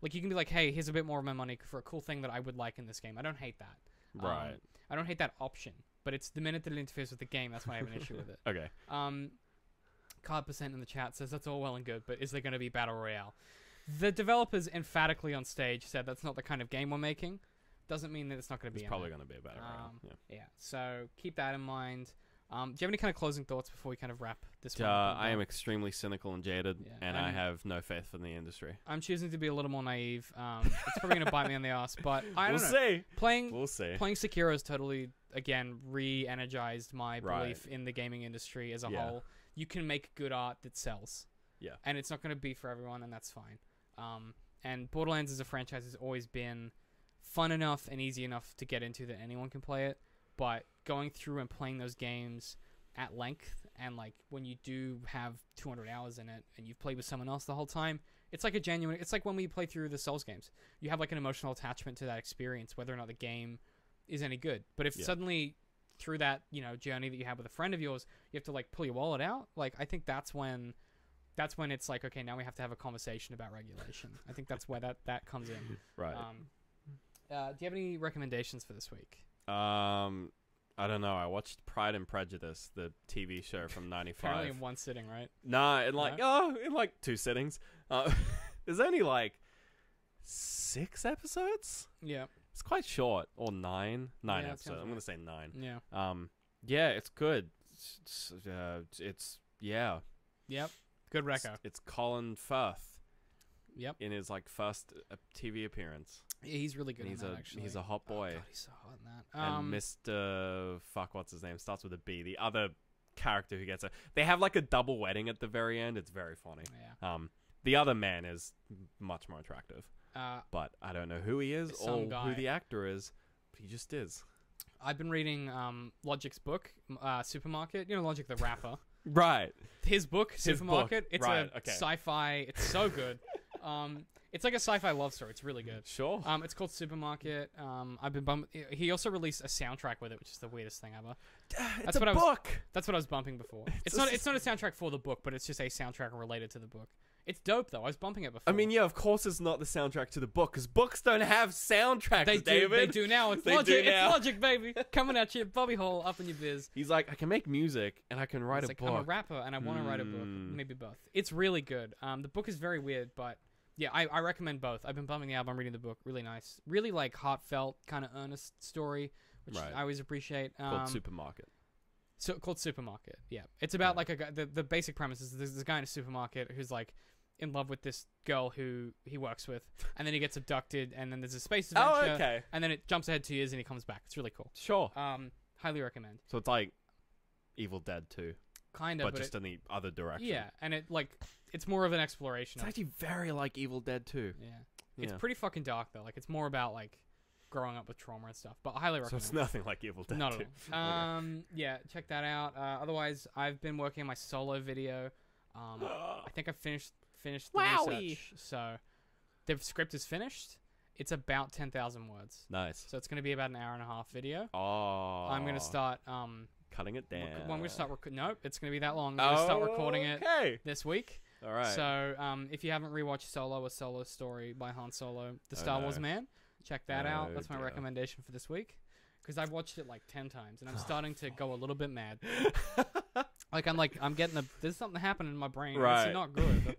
Like, you can be like, hey, here's a bit more of my money for a cool thing that I would like in this game. I don't hate that. Right. I don't hate that option. But it's the minute that it interferes with the game, that's when I have an issue with it. Okay. Card% in the chat says, that's all well and good, but is there going to be Battle Royale? The developers emphatically on stage said that's not the kind of game we're making. Doesn't mean that it's not going to be. It's probably going to be a Battle Royale. Yeah. So keep that in mind. Do you have any kind of closing thoughts before we kind of wrap this one? I am extremely cynical and jaded, and I have no faith in the industry. I'm choosing to be a little more naive. It's probably going to bite me on the ass, but I don't know. See. We'll see. Playing Sekiro has totally, again, re-energized my belief in the gaming industry as a whole. You can make good art that sells. Yeah. And it's not going to be for everyone, and that's fine. And Borderlands as a franchise has always been fun enough and easy enough to get into that anyone can play it. But going through and playing those games at length, and like when you do have 200 hours in it and you've played with someone else the whole time, it's like it's like when we play through the Souls games. You have like an emotional attachment to that experience, whether or not the game is any good. But if suddenly through that, you know, journey that you have with a friend of yours, you have to like pull your wallet out. Like, I think that's when it's like, okay, now we have to have a conversation about regulation. I think that's where that comes in. Right. Do you have any recommendations for this week? I don't know. I watched Pride and Prejudice, the TV show from '95. Apparently in one sitting, right? Nah, in like 2 sittings. There's only like 6 episodes. Yeah. It's quite short, or 9 episodes. I'm gonna say 9. Yeah. Yeah, it's good. It's yeah. Yep. Good reco. It's Colin Firth. Yep. In his like first TV appearance. Yeah, he's really good. He's a hot boy. Oh, God, he's so hot in that. And Mr. What's his name? Starts with a B. The other character who gets they have like a double wedding at the very end. It's very funny. Yeah. The other man is much more attractive. But I don't know who he is or who the actor is. He just is. I've been reading Logic's book, Supermarket. You know Logic the rapper. Right. His book, Supermarket. It's right. a sci-fi. It's so good. It's like a sci-fi love story. It's really good. Sure. It's called Supermarket. I've been he also released a soundtrack with it, which is the weirdest thing ever. That's what a book. That's what I was bumping before. It's not a soundtrack for the book, but it's just a soundtrack related to the book. It's dope though. I was bumping it before. I mean, yeah, of course it's not the soundtrack to the book, because books don't have soundtracks, They David. do now. It's Logic. It's Logic, baby. Coming at you, Bobby Hall, up in your biz. He's like, I can make music and I can write a book. I'm a rapper and I want to write a book. Maybe both. It's really good. The book is very weird, but yeah, I recommend both. I've been bumping the album, reading the book. Really nice. Really like heartfelt, kind of earnest story, which I always appreciate. Called Supermarket. Called Supermarket. Yeah, it's about like a guy. The basic premise is there's this guy in a supermarket who's like in love with this girl who he works with, and then he gets abducted, and then there's a space adventure. Oh, okay. And then it jumps ahead 2 years, and he comes back. It's really cool. Sure. Highly recommend. So it's like Evil Dead 2. Kind of, but just in the other direction. Yeah, and it's more of an exploration. It's actually very like Evil Dead 2. Yeah. It's pretty fucking dark though. Like it's more about like growing up with trauma and stuff. But I highly recommend. So it's nothing like Evil Dead 2. Not at all. Yeah, check that out. Otherwise, I've been working on my solo video. I think I finished the research. So the script is finished. It's about 10,000 words. Nice. So it's going to be about an hour and a half video. Oh. I'm going to start cutting it down. I'm going to start nope, it's going to be that long. I'm going to start recording it this week. All right. So if you haven't rewatched Solo, A Solo Story by Han Solo, the Star Wars man, check that out. That's my recommendation for this week. Because I've watched it like 10 times, and I'm starting to go a little bit mad. I'm getting there's something happening in my brain. Right. It's not good. But,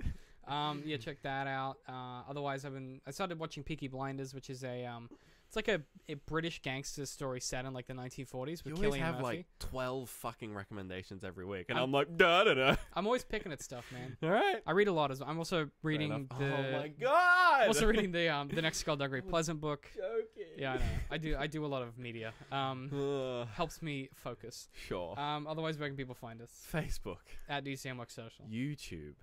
yeah, check that out. Otherwise, I started watching Peaky Blinders, which is it's like a British gangster story set in like the 1940s with Cillian Murphy. You always have like 12 fucking recommendations every week, and I'm like, da. I'm always picking at stuff, man. All right. I read a lot as well. I'm also reading oh my god. Also reading the next Skullduggery Pleasant book. Joking. Yeah, I know. I do a lot of media. Helps me focus. Sure. Otherwise, where can people find us? Facebook. At DCMworks Social. YouTube.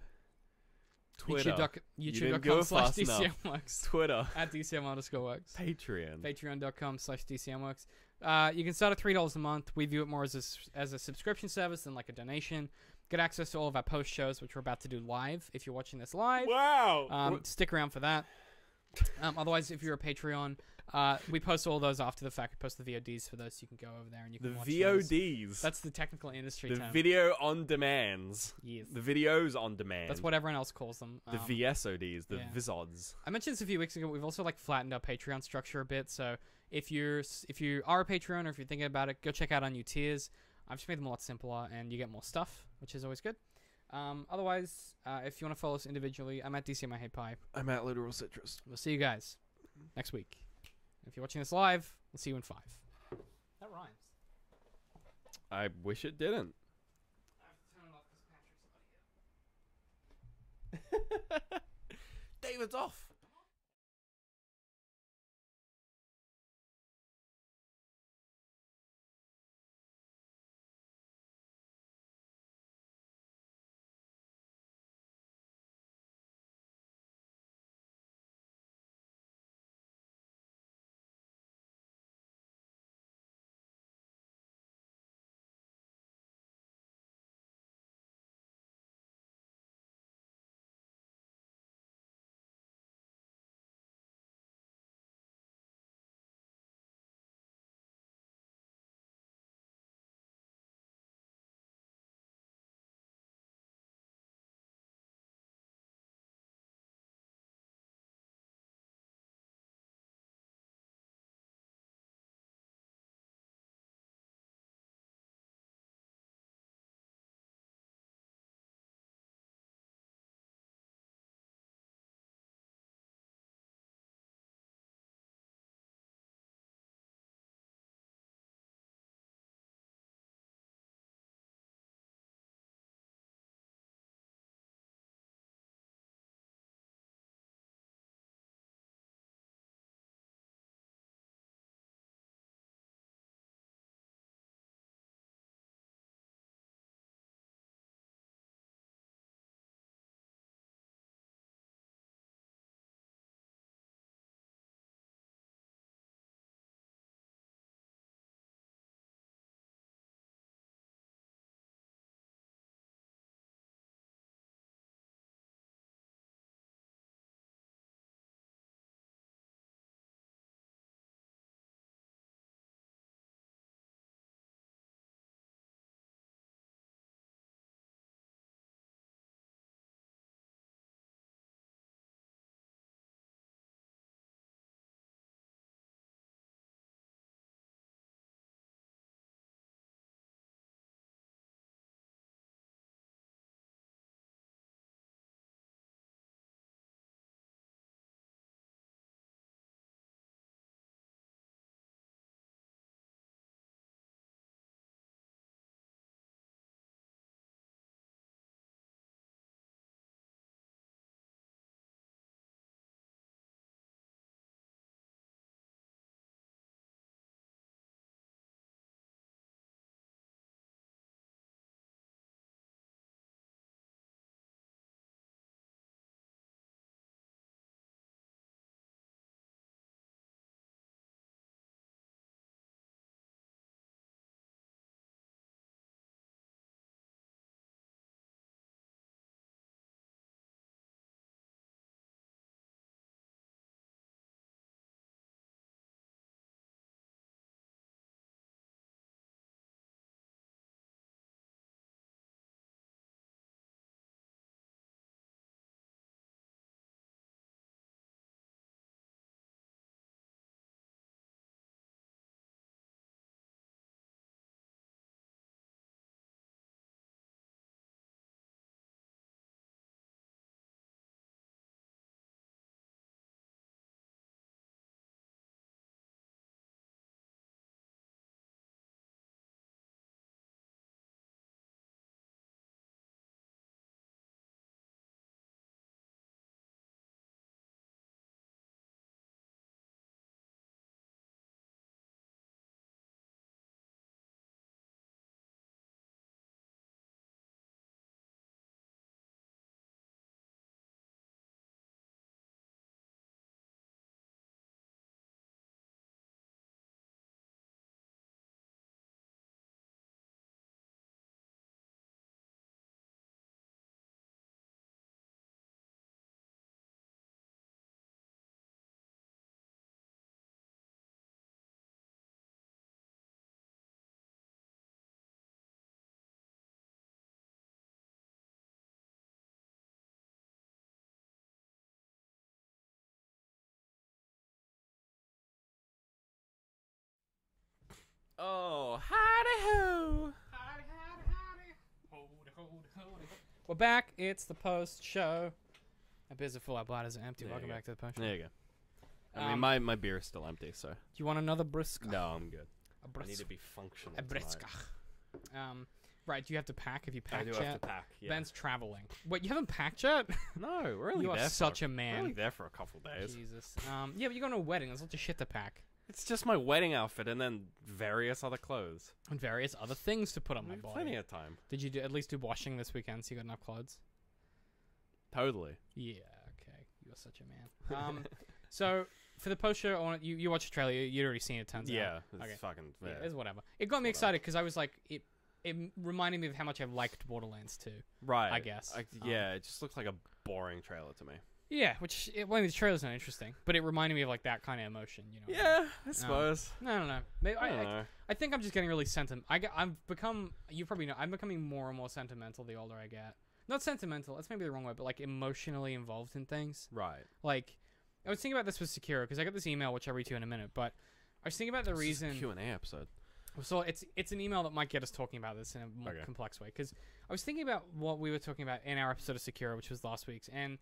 Twitter. YouTube.com/DCMworks. Twitter. At DCM_works. Patreon. Patreon.com/DCMworks. You can start at $3 a month. We view it more as a subscription service than like a donation. Get access to all of our post shows, which we're about to do live. If you're watching this live, wow. Stick around for that. Otherwise, if you're a Patreon, we post all those after the fact. We post the VODs for those, so you can go over there and you can watch VODs. Those. That's the technical industry term. The video on demands. Yes. The videos on demand. That's what everyone else calls them. The VSODs, the VIZODs. I mentioned this a few weeks ago. We've also like flattened our Patreon structure a bit. So if you are a Patreon or if you're thinking about it, go check out our new tiers. I've just made them a lot simpler, and you get more stuff, which is always good. Otherwise, if you want to follow us individually, I'm at DCM I Hate Pie. I'm at Literal Citrus. We'll see you guys next week. If you're watching this live, we'll see you in 5. That rhymes. I wish it didn't. I have to turn it off because Patrick's out here. David's off. Oh, howdy ho! Howdy, howdy, howdy. Hold. We're back. It's the post show. My beers are full. Our bladders are empty. Welcome back to the post show. There you go. I mean, my beer is still empty, so. Do you want another brisk? No, I'm good. A brisk. I need to be functional. A brisk. Right. Do you have to pack? Have you packed yet? I do have to pack. Yeah. Ben's traveling. Wait, you haven't packed yet? No, we're only you there. are such a man. We're only there for a couple days. Jesus. Yeah, but you're going to a wedding. There's lots of shit to pack. It's just my wedding outfit and then various other clothes. And various other things to put on my body. Plenty of time. Did you at least do washing this weekend so you got enough clothes? Totally. Yeah, okay. You are such a man. So, for the post show, I want you watched the trailer. You'd already seen it, turns out. Yeah, it's okay. fucking... Yeah, it's whatever. It got me excited because I was like... It reminded me of how much I liked Borderlands 2. Right. I guess. Yeah, it just looks like a boring trailer to me. Yeah, which... Well, the trailer's not interesting, but it reminded me of like that kind of emotion, you know? Yeah, I suppose. I don't know. Maybe I don't know. I think I'm just getting really I've become... You probably know. I'm becoming more and more sentimental the older I get. Not sentimental. That's maybe the wrong word, but like emotionally involved in things. Right. Like, I was thinking about this with Sekiro because I got this email, which I'll read to you in a minute, but I was thinking about the reason... Q&A episode. So it's an email that might get us talking about this in a more complex way, because I was thinking about what we were talking about in our episode of Sekiro, which was last week's, and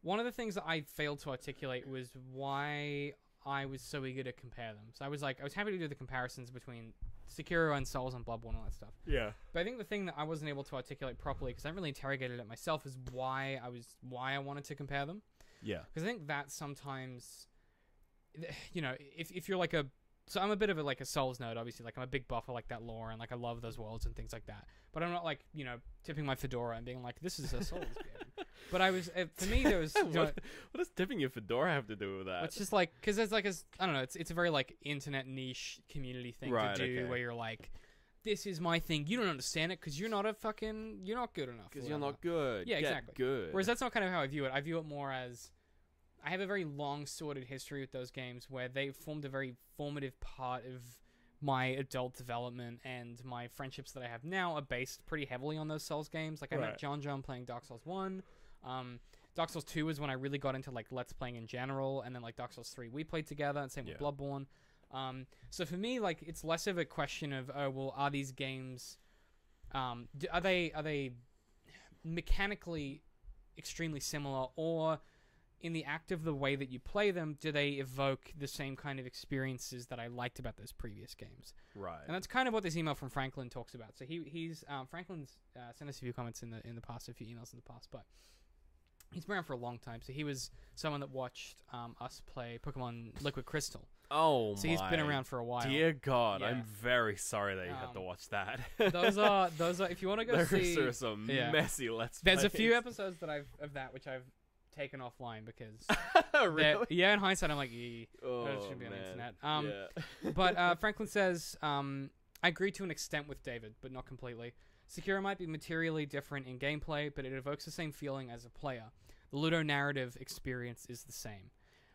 one of the things that I failed to articulate was why I was so eager to compare them. So I was happy to do the comparisons between Sekiro and Souls and Bloodborne and all that stuff. Yeah. But I think the thing that I wasn't able to articulate properly, because I haven't really interrogated it myself, is why I wanted to compare them. Yeah. Because I think that sometimes, you know, if you're like a... So I'm a bit of a Souls nerd, obviously. Like, I'm a big buffer like that lore, and like I love those worlds and things like that. But I'm not like, you know, tipping my fedora and being like, this is a Souls game. But I was, for me, there was... what does tipping your fedora have to do with that? It's just like, because there's like I don't know, it's a very like internet niche community thing to do where you're like, this is my thing. You don't understand it because you're not good enough. Because you're not good. Yeah, exactly. Good. Whereas that's not kind of how I view it. I view it more as... I have a very long, sordid history with those games where they formed a very formative part of my adult development, and my friendships that I have now are based pretty heavily on those Souls games. Like, I met John playing Dark Souls 1. Dark Souls 2 was when I really got into, like, Let's Playing in general, and then, like, Dark Souls 3 we played together, and same with Bloodborne. So for me, like, it's less of a question of, oh, well, are these games... are they mechanically extremely similar, or... in the act of the way that you play them, do they evoke the same kind of experiences that I liked about those previous games? Right. And that's kind of what this email from Franklin talks about. So he's Franklin's sent us a few comments in the past, a few emails in the past, but he's been around for a long time. So he was someone that watched us play Pokemon Liquid Crystal. Oh, so he's been around for a while. Dear God, Yeah. I'm very sorry that you had to watch that. those are if you want to go see. There are some messy Let's Plays. There's a few episodes that of that which I've taken offline because really? Yeah, in hindsight I'm like, oh, that should be on the man. internet. Yeah. But Franklin says, I agree to an extent with David, but not completely. Sekiro might be materially different in gameplay, but it evokes the same feeling as a player. The Ludo narrative experience is the same.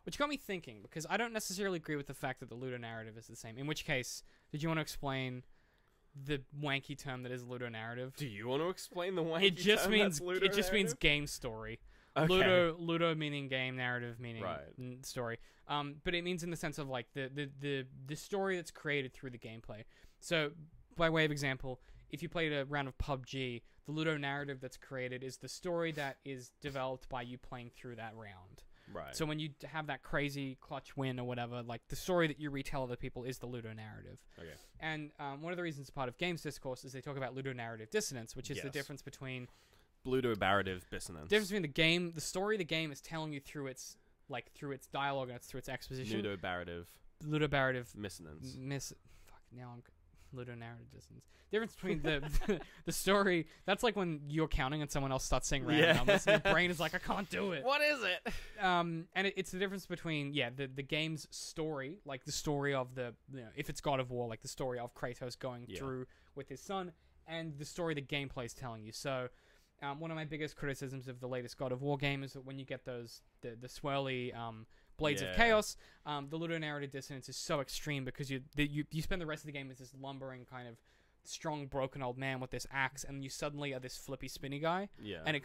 Which got me thinking, because I don't necessarily agree with the fact that the Ludo narrative is the same. In which case, did you want to explain the wanky term that is Ludo narrative? Do you want to explain the wanky term means that's Ludo it just narrative? means game story. Okay. Ludo meaning game, narrative meaning Right. story. But it means in the sense of like the story that's created through the gameplay. So, by way of example, if you played a round of PUBG, the Ludo narrative that's created is the story that is developed by you playing through that round. Right. So when you have that crazy clutch win or whatever, like the story that you retell other people is the Ludo narrative. Okay. And one of the reasons part of games discourse is they talk about Ludo narrative dissonance, which is the difference between Ludobarative dissonance. difference between the game, the story the game is telling you through its dialogue and through its exposition. Ludobarative Missonance. Fuck, now I'm ludonarrative dissonance. Difference between the story. That's like when you're counting and someone else starts saying random numbers, and your brain is like, I can't do it. What is it? And it's the difference between the game's story, like the story of if it's God of War, like the story of Kratos going through with his son, and the story the gameplay is telling you. So. One of my biggest criticisms of the latest God of War game is that when you get the swirly blades of chaos, the ludonarrative dissonance is so extreme because you spend the rest of the game as this lumbering kind of strong broken old man with this axe, and you suddenly are this flippy spinny guy. Yeah. And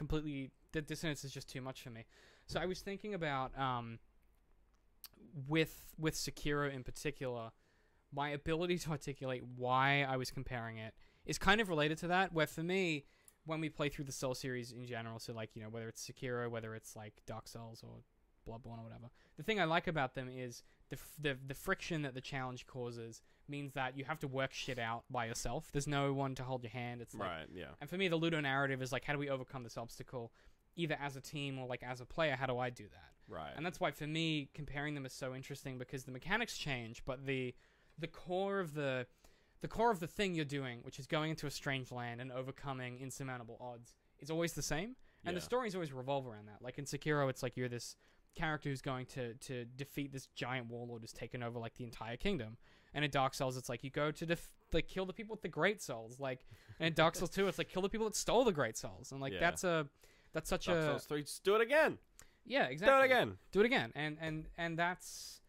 the dissonance is just too much for me. So I was thinking about with Sekiro in particular, my ability to articulate why I was comparing it is kind of related to that, where for me, when we play through the Soul series in general, so like, whether it's Sekiro, whether it's like Dark Souls or Bloodborne or whatever, the thing I like about them is the friction that the challenge causes means that you have to work shit out by yourself. There's no one to hold your hand. It's like, right, yeah. And for me, the Ludo narrative is like, how do we overcome this obstacle, either as a team or like as a player? How do I do that? Right. And that's why for me, comparing them is so interesting, because the mechanics change, but the core of the thing you're doing, which is going into a strange land and overcoming insurmountable odds, is always the same. And the stories always revolve around that. Like in Sekiro, it's like you're this character who's going to defeat this giant warlord who's taken over like the entire kingdom. And in Dark Souls, it's like you go to kill the people with the Great Souls. Like, and in Dark Souls 2, it's like kill the people that stole the Great Souls. And like that's such Dark Souls 3, just do it again. Yeah, exactly. Do it again. And that's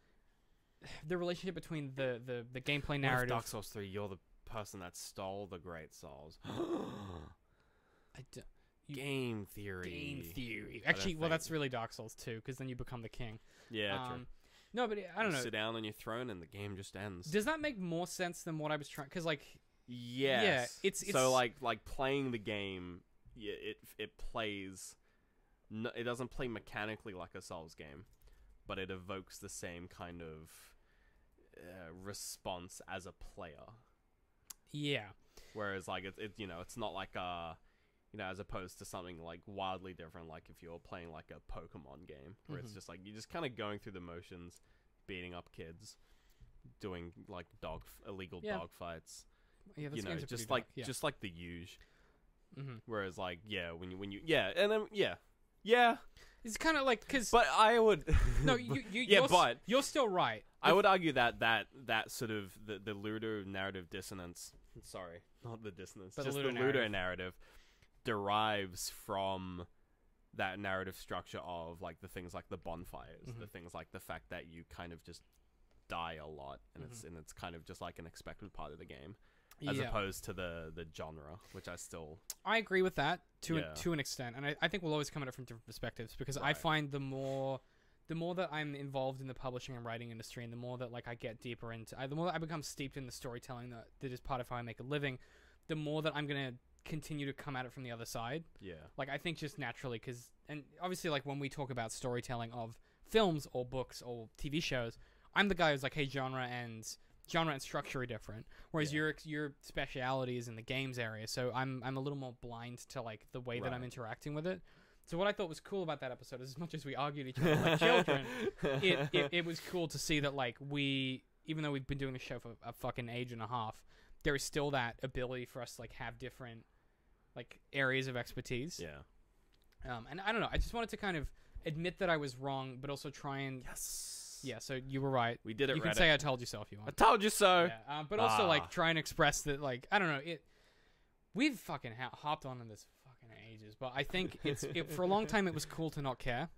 the relationship between the gameplay narrative. Dark Souls 3, you're the person that stole the Great Souls. Game theory. Actually, well, that's really Dark Souls 2, because then you become the king. Yeah, true. No, but I don't know. Sit down on your throne and the game just ends. Does that make more sense than what I was trying? Because like, yes. Yeah, it's so like playing the game. Yeah, it plays. No, it doesn't play mechanically like a Souls game, but it evokes the same kind of response as a player. Yeah. Whereas like it's not like as opposed to something like wildly different, like if you're playing like a Pokemon game, where it's just like you're just kind of going through the motions, beating up kids, doing like illegal dog fights. Yeah, those games are just pretty like dark. just like the usual. Whereas like when you it's kind of like, because but I would no you're still right. I would argue that sort of the Ludo narrative dissonance. Sorry, not the dissonance, but just the Ludo narrative derives from that narrative structure of like the things like the bonfires, the things like the fact that you kind of just die a lot, and it's kind of just like an expected part of the game, as opposed to the genre, which I agree with that to an extent, and I think we'll always come at it from different perspectives, because I find the more that I'm involved in the publishing and writing industry, and the more that like I get deeper into, the more that I become steeped in the storytelling that is part of how I make a living, the more that I'm gonna continue to come at it from the other side. Yeah. Like I think just naturally, and obviously like when we talk about storytelling of films or books or TV shows, I'm the guy who's like, hey, genre and structure are different, whereas your speciality is in the games area, so I'm a little more blind to like the way that I'm interacting with it. So what I thought was cool about that episode is, as much as we argued each other like children, it was cool to see that like even though we've been doing the show for a fucking age and a half, there is still that ability for us to like have different like areas of expertise. Yeah. And I don't know, I just wanted to kind of admit that I was wrong, but also try and yeah, so you were right. We did it. You can say I told you so if you want. I told you so. Yeah, but also like try and express that like, I don't know, we've fucking hopped on in this fucking ages, but I think for a long time it was cool to not care.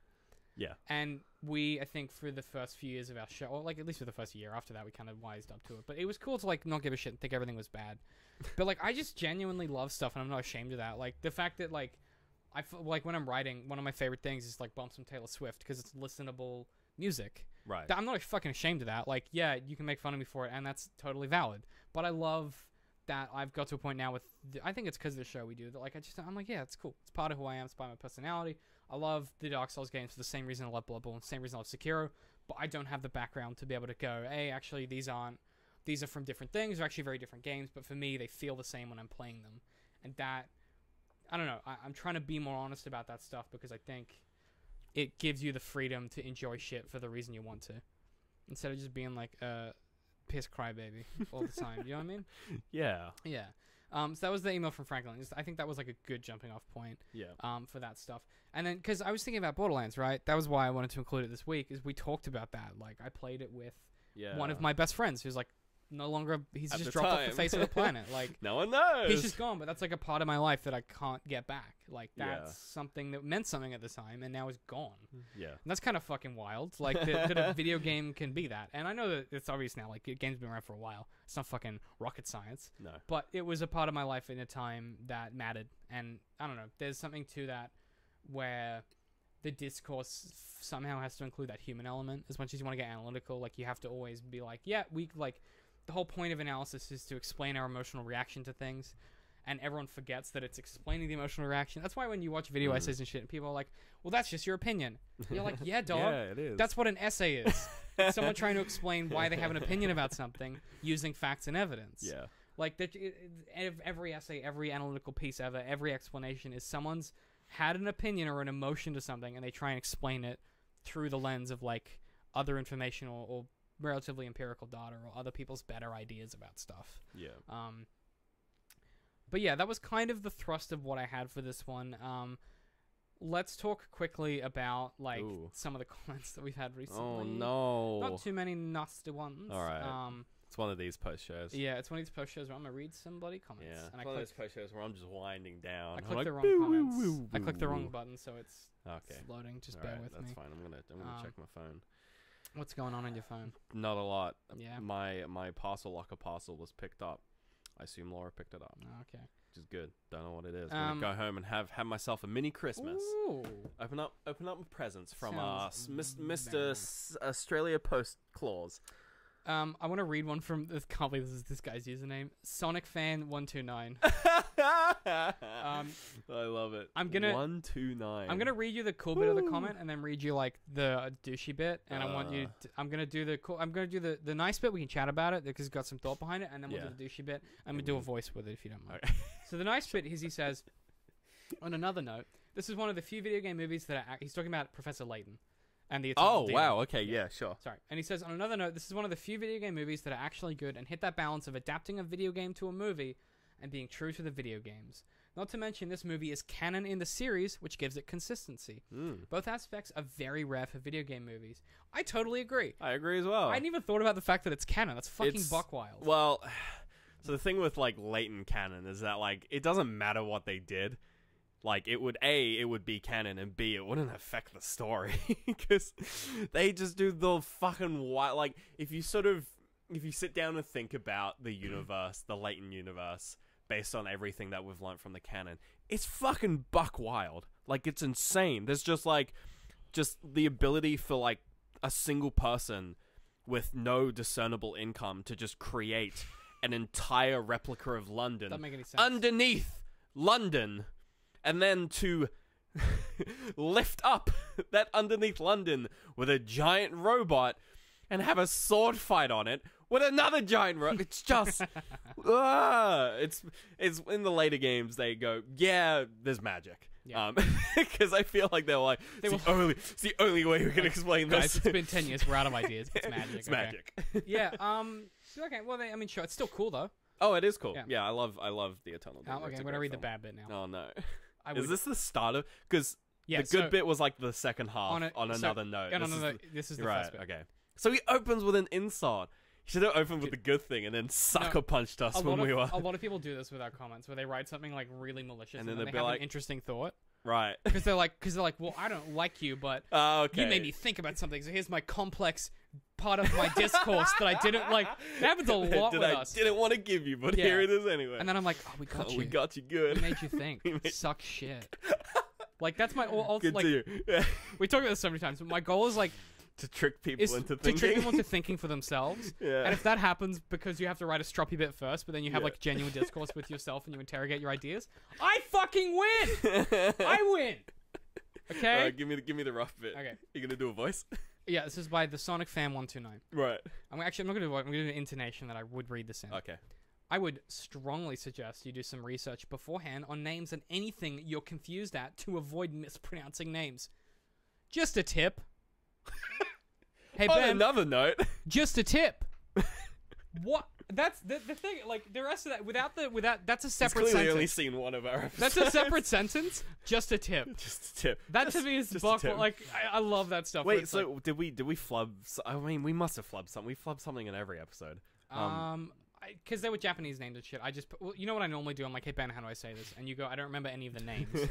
Yeah. And I think for the first few years of our show, or like at least for the first year after that, we kind of wised up to it. But it was cool to like not give a shit and think everything was bad. But like I just genuinely love stuff, and I'm not ashamed of that. Like the fact that like like when I'm writing, one of my favorite things is like bump some Taylor Swift, because it's listenable music. Right. I'm not fucking ashamed of that. Like, yeah, you can make fun of me for it, and that's totally valid. But I love that I've got to a point now with, I think it's because of the show we do, that like I'm like, yeah, it's cool. It's part of who I am. It's part of my personality. I love the Dark Souls games for the same reason I love Bloodborne, the same reason I love Sekiro, but I don't have the background to be able to go, hey, actually, these are from different things. They're actually very different games, but for me, they feel the same when I'm playing them. And that, I don't know, I'm trying to be more honest about that stuff, because I think it gives you the freedom to enjoy shit for the reason you want to, instead of just being like piss crybaby all the time. You know what I mean? Yeah. Yeah. So that was the email from Franklin. I think that was like a good jumping off point. Yeah. For that stuff. And then, because I was thinking about Borderlands, right? That was why I wanted to include it this week, is we talked about that. Like, I played it with one of my best friends, who's like no longer, he's just dropped off the face of the planet. Like, no one knows. He's just gone, but that's like a part of my life that I can't get back. Like, that's something that meant something at the time, and now is gone. Yeah. And that's kind of fucking wild. Like, that a video game can be that. And I know that it's obvious now, like, the game's been around for a while. It's not fucking rocket science. No. But it was a part of my life in a time that mattered. And, I don't know, there's something to that where the discourse somehow has to include that human element. As much as you want to get analytical, like, you have to always be like, yeah, the whole point of analysis is to explain our emotional reaction to things, and everyone forgets that it's explaining the emotional reaction. That's why when you watch video essays and shit, and people are like, well, that's just your opinion. And you're like, yeah, dog. Yeah, it is. That's what an essay is. It's someone trying to explain why they have an opinion about something using facts and evidence. Yeah. Like, every essay, every analytical piece ever, every explanation is someone's had an opinion or an emotion to something, and they try and explain it through the lens of, like, other information or relatively empirical data or other people's better ideas about stuff. Yeah. But yeah, that was kind of the thrust of what I had for this one. Let's talk quickly about, like, some of the comments that we've had recently. Oh, no. Not too many nasty ones. All right. It's one of these post shows. Yeah, it's one of these post shows where I'm going to read some bloody comments. Yeah, and it's one of those post shows where I'm just winding down. I clicked the wrong comments. I clicked the wrong button, so it's loading. Just bear with me. That's fine. I'm gonna check my phone. What's going on your phone? Not a lot. Yeah. My parcel locker parcel was picked up. I assume Laura picked it up. Oh, okay. Which is good. Don't know what it is. I'm gonna go home and have myself a mini Christmas. Ooh. Open up my presents from Mr. Australia Post Claus. I want to read one from this. Can't believe this is this guy's username. SonicFan129. I love it. 129. I'm gonna read you the cool bit of the comment and then read you like the douchey bit. And I want you. I'm gonna do the cool. I'm gonna do the nice bit. We can chat about it because it's got some thought behind it, and then we'll do the douchey bit. I'm gonna do a voice with it if you don't mind. Okay. So the nice bit is he says, on another note, this is one of the few video game movies that he's talking about Professor Layton. And the Eternal Demon. Wow, okay, yeah, sure. Sorry. And he says, on another note, this is one of the few video game movies that are actually good and hit that balance of adapting a video game to a movie and being true to the video games. Not to mention, this movie is canon in the series, which gives it consistency. Both aspects are very rare for video game movies. I totally agree. I agree as well. I hadn't even thought about the fact that it's canon. That's fucking buck wild. Well, so the thing with, like, latent canon is that, like, it doesn't matter what they did. Like, it would be canon, and B, it wouldn't affect the story. Because they just do the fucking wild. Like, if you sit down and think about the universe, the latent universe, based on everything that we've learned from the canon, it's fucking buck wild. Like, it's insane. There's just the ability for, like, a single person with no discernible income to just create an entire replica of London. Doesn't make any sense. Underneath London. And then to lift up that underneath London with a giant robot and have a sword fight on it with another giant robot. It's just... It's in the later games, they go, yeah, there's magic. Yeah. Because I feel like they're like, it's the only way we can explain Guys, this. it's been 10 years. We're out of ideas. It's magic. It's magic. Yeah. Okay. Well, I mean, sure. It's still cool, though. Oh, it is cool. Yeah, I love the Eternal Demon. Okay, I'm going to read the bad bit now. Oh, no. Is this the start of... Because the good bit was like the second half on another note. This is the right, first bit. Okay. So he opens with an insult. He should have opened with the good thing and then sucker punched us when we were... A lot of people do this with our comments, where they write something like really malicious and then they have like, an interesting thought. Right. Because they're like, well, I don't like you, but you made me think about something, so here's my complex part of my discourse that I didn't like. It happens a lot with us. I didn't want to give you, but here it is anyway. And then I'm like, we got you. We got you good. We made you think. Suck shit. Like, that's my... Good like, to you. Yeah. We talk about this so many times, but my goal is like... To trick people into thinking. To trick people into thinking for themselves. Yeah. And if that happens because you have to write a stroppy bit first, but then you have like genuine discourse with yourself and you interrogate your ideas, I fucking win! I win! Okay? Alright, give me the rough bit. Okay. You gonna do a voice? Yeah, this is by the Sonic Fan 129. Right. I'm not gonna do I'm gonna do an intonation that I would read this in. Okay. I would strongly suggest you do some research beforehand on names and anything you're confused at to avoid mispronouncing names. Just a tip. Hey, on Ben, another note, just a tip. What? That's the thing. Like the rest of that, without that's a separate he's clearly sentence. only seen one of our episodes. That's a separate sentence. Just a tip. Just a tip. That to me is buck. Like I love that stuff. Wait, so like, did we flub? I mean, we must have flubbed something. We flubbed something in every episode. Because they were Japanese names and shit. I just, you know what I normally do? I'm like, hey Ben, how do I say this? And you go, I don't remember any of the names.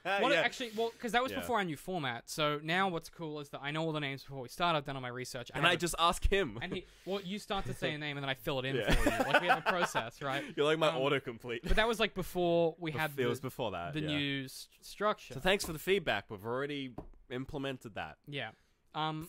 Actually, because that was before I knew format. So now what's cool is that I know all the names before we start. I've done all my research. And I just ask him. And you start to say a name and then I fill it in for you. Like we have a process, right? You're like my autocomplete. But that was like before we had. It was before that. The new structure. So thanks for the feedback. We've already implemented that. Yeah.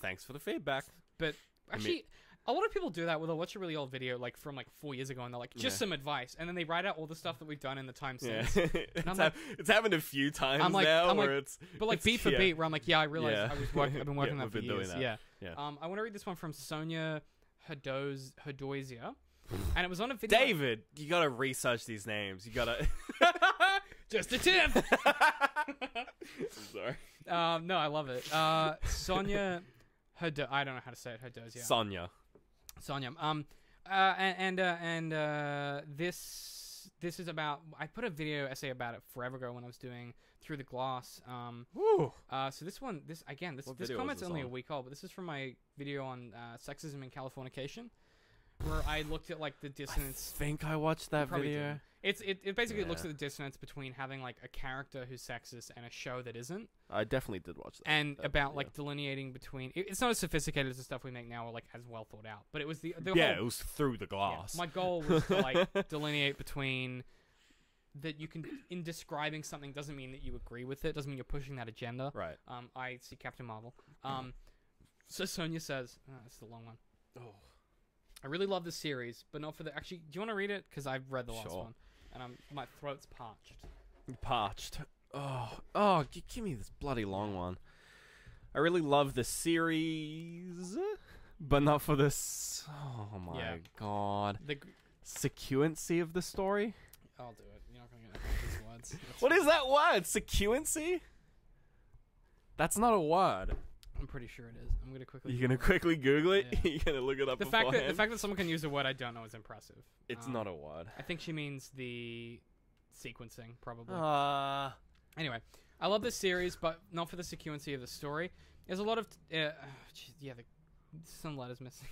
Thanks for the feedback. But actually. A lot of people do that where they'll watch a really old video like from like 4 years ago and they're like, just some advice, and then they write out all the stuff that we've done in the time since. It's happened a few times now where it's... But like beat for beat, where I'm like, I realized I've been working on that for years. Doing that. Yeah. I want to read this one from Sonia Hadoizia. And it was on a video. David, you gotta research these names. You gotta... Just a tip! I'm sorry. No, I love it. Sonia I don't know how to say it. Hadoizia. Sonia. This is about. I put a video essay about it forever ago when I was doing Through the Glass. So this comment's only a week old, but this is from my video on sexism and Californication, where I looked at like the dissonance. I think I watched that video. It basically looks at the dissonance between having like a character who's sexist and a show that isn't. I definitely did watch that. And about like delineating between. It's not as sophisticated as the stuff we make now, or like as well thought out. But it was the whole, it was Through the Glass. My goal was to like delineate between that you can in describing something doesn't mean that you agree with it. Doesn't mean you're pushing that agenda. Right. I see Captain Marvel. So Sonia says, this is a long one. Oh. I really love this series, but not for the... Actually, do you want to read it? Because I've read the last one, and my throat's parched. Oh, give me this bloody long one. I really love the series, but not for this... Oh, my God. The sequency of the story? I'll do it. You're not going to get these words. What is that word? Sequency? That's not a word. I'm pretty sure it is. I'm gonna quickly. You're gonna quickly Google it. Yeah. You're gonna look it up. The fact that someone can use a word I don't know is impressive. It's not a word. I think she means the sequencing, probably. Anyway, I love this series, but not for the sequency of the story. There's a lot of some letters missing.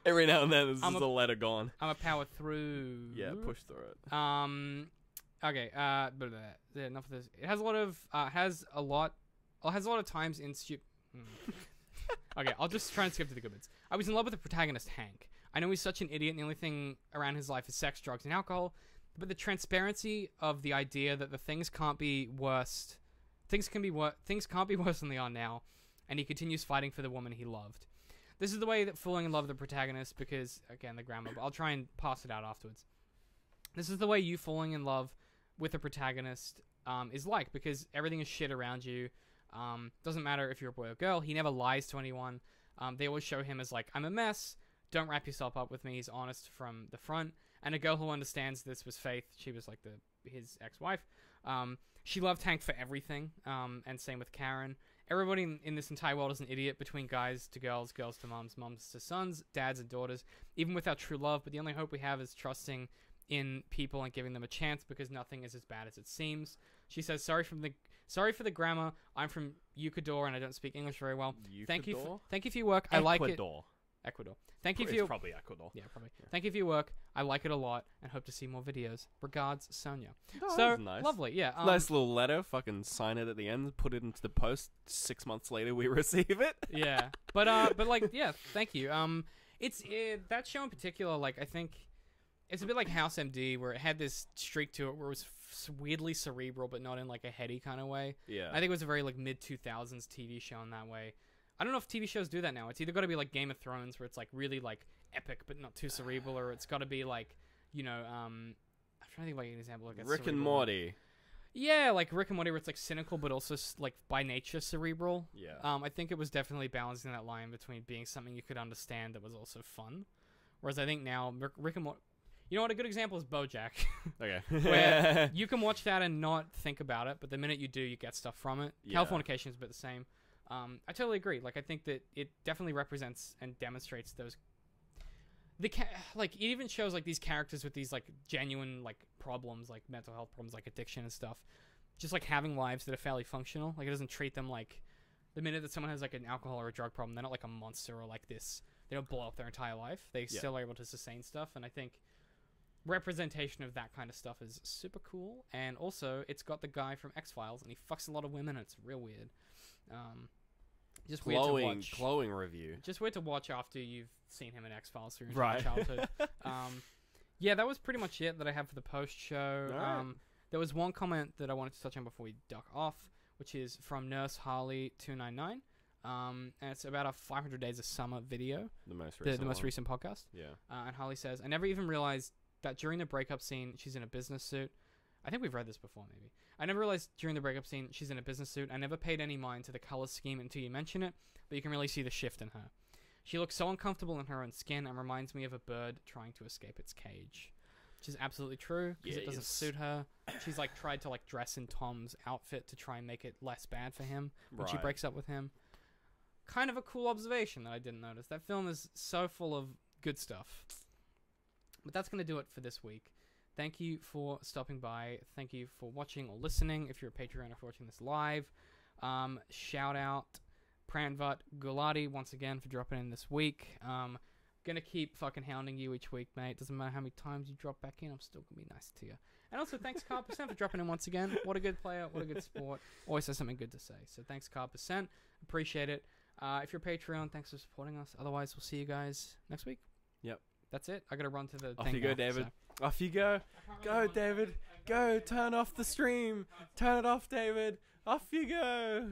Every now and then, there's just a letter gone. I'm a power through. Yeah, push through it. Okay. Enough of this. It has a lot of. Has a lot of times in Okay, I'll just try and skip to the good bits. I was in love with the protagonist, Hank. I know he's such an idiot and the only thing around his life is sex, drugs, and alcohol, but the transparency of the idea that the things can't be worse... Things can't be worse than they are now, and he continues fighting for the woman he loved. This is the way that falling in love with the protagonist, because, again, the grammar, but I'll try and pass it out afterwards. This is the way you falling in love with a protagonist is like, because everything is shit around you. Doesn't matter if you're a boy or girl. He never lies to anyone. They always show him as like, I'm a mess. Don't wrap yourself up with me. He's honest from the front. And a girl who understands this was Faith. She was like his ex-wife. She loved Hank for everything. And same with Karen. Everybody in this entire world is an idiot, between guys to girls, girls to moms, moms to sons, dads and daughters, even without true love. But the only hope we have is trusting in people and giving them a chance, because nothing is as bad as it seems. She says, sorry for the grammar. I'm from Ecuador and I don't speak English very well. Thank you for your work. I like it. Ecuador. Thank you for your... It's probably Ecuador. Yeah, probably. Yeah. Thank you for your work. I like it a lot and hope to see more videos. Regards, Sonia. Oh, so that's nice. Lovely, yeah. Nice little letter. Fucking sign it at the end. Put it into the post. 6 months later, we receive it. Yeah, but like, yeah. Thank you. That show in particular, like, I think it's a bit like House MD, where it had this streak to it where it was weirdly cerebral, but not in like a heady kind of way. Yeah, I think it was a very like mid-2000s TV show in that way. I don't know if TV shows do that now. It's either got to be like Game of Thrones, where it's like really like epic but not too cerebral, or it's got to be like, you know, I'm trying to think of like an example, like Rick and Morty. Yeah, like Rick and Morty, where it's like cynical but also like by nature cerebral. Yeah. I think it was definitely balancing that line between being something you could understand that was also fun. Whereas I think now Rick and Morty. You know what? A good example is BoJack. Okay. Where you can watch that and not think about it, but the minute you do, you get stuff from it. Yeah. Californication is a bit the same. I totally agree. Like, I think that it definitely represents and demonstrates those... like, it even shows, like, these characters with these, like, genuine, like, problems, like, mental health problems, like addiction and stuff. Just, like, having lives that are fairly functional. Like, it doesn't treat them like... The minute that someone has, like, an alcohol or a drug problem, they're not, like, a monster or, like, this... They don't blow up their entire life. They still are able to sustain stuff, and I think... representation of that kind of stuff is super cool. And also, it's got the guy from X-Files, and he fucks a lot of women, and it's real weird. Just weird to watch. Glowing review. Just weird to watch after you've seen him in X-Files through your childhood. Yeah, that was pretty much it that I had for the post-show. Right. There was one comment that I wanted to touch on before we duck off, which is from Nurse Harley 299. And it's about a 500 Days of Summer video. The most recent the most recent podcast. Yeah. And Harley says, I never even realized that during the breakup scene, she's in a business suit. I think we've read this before, maybe. I never realized during the breakup scene, she's in a business suit. I never paid any mind to the color scheme until you mention it, but you can really see the shift in her. She looks so uncomfortable in her own skin and reminds me of a bird trying to escape its cage. Which is absolutely true, because it doesn't suit her. She's like tried to like dress in Tom's outfit to try and make it less bad for him when she breaks up with him. Kind of a cool observation that I didn't notice. That film is so full of good stuff. But that's going to do it for this week. Thank you for stopping by. Thank you for watching or listening. If you're a Patreon or watching this live, shout out Pranvat Gulati once again for dropping in this week. Gonna keep fucking hounding you each week, mate. Doesn't matter how many times you drop back in, I'm still gonna be nice to you. And also thanks Car Percent for dropping in once again. What a good player, what a good sport. Always has something good to say. So thanks Car Percent, appreciate it. If you're a Patreon, thanks for supporting us. Otherwise, we'll see you guys next week. Yep. That's it. I gotta run to the Off thing you go, now, David. so. Off you go. Go, David. Go. Turn off the stream. Turn it off, David. Off you go.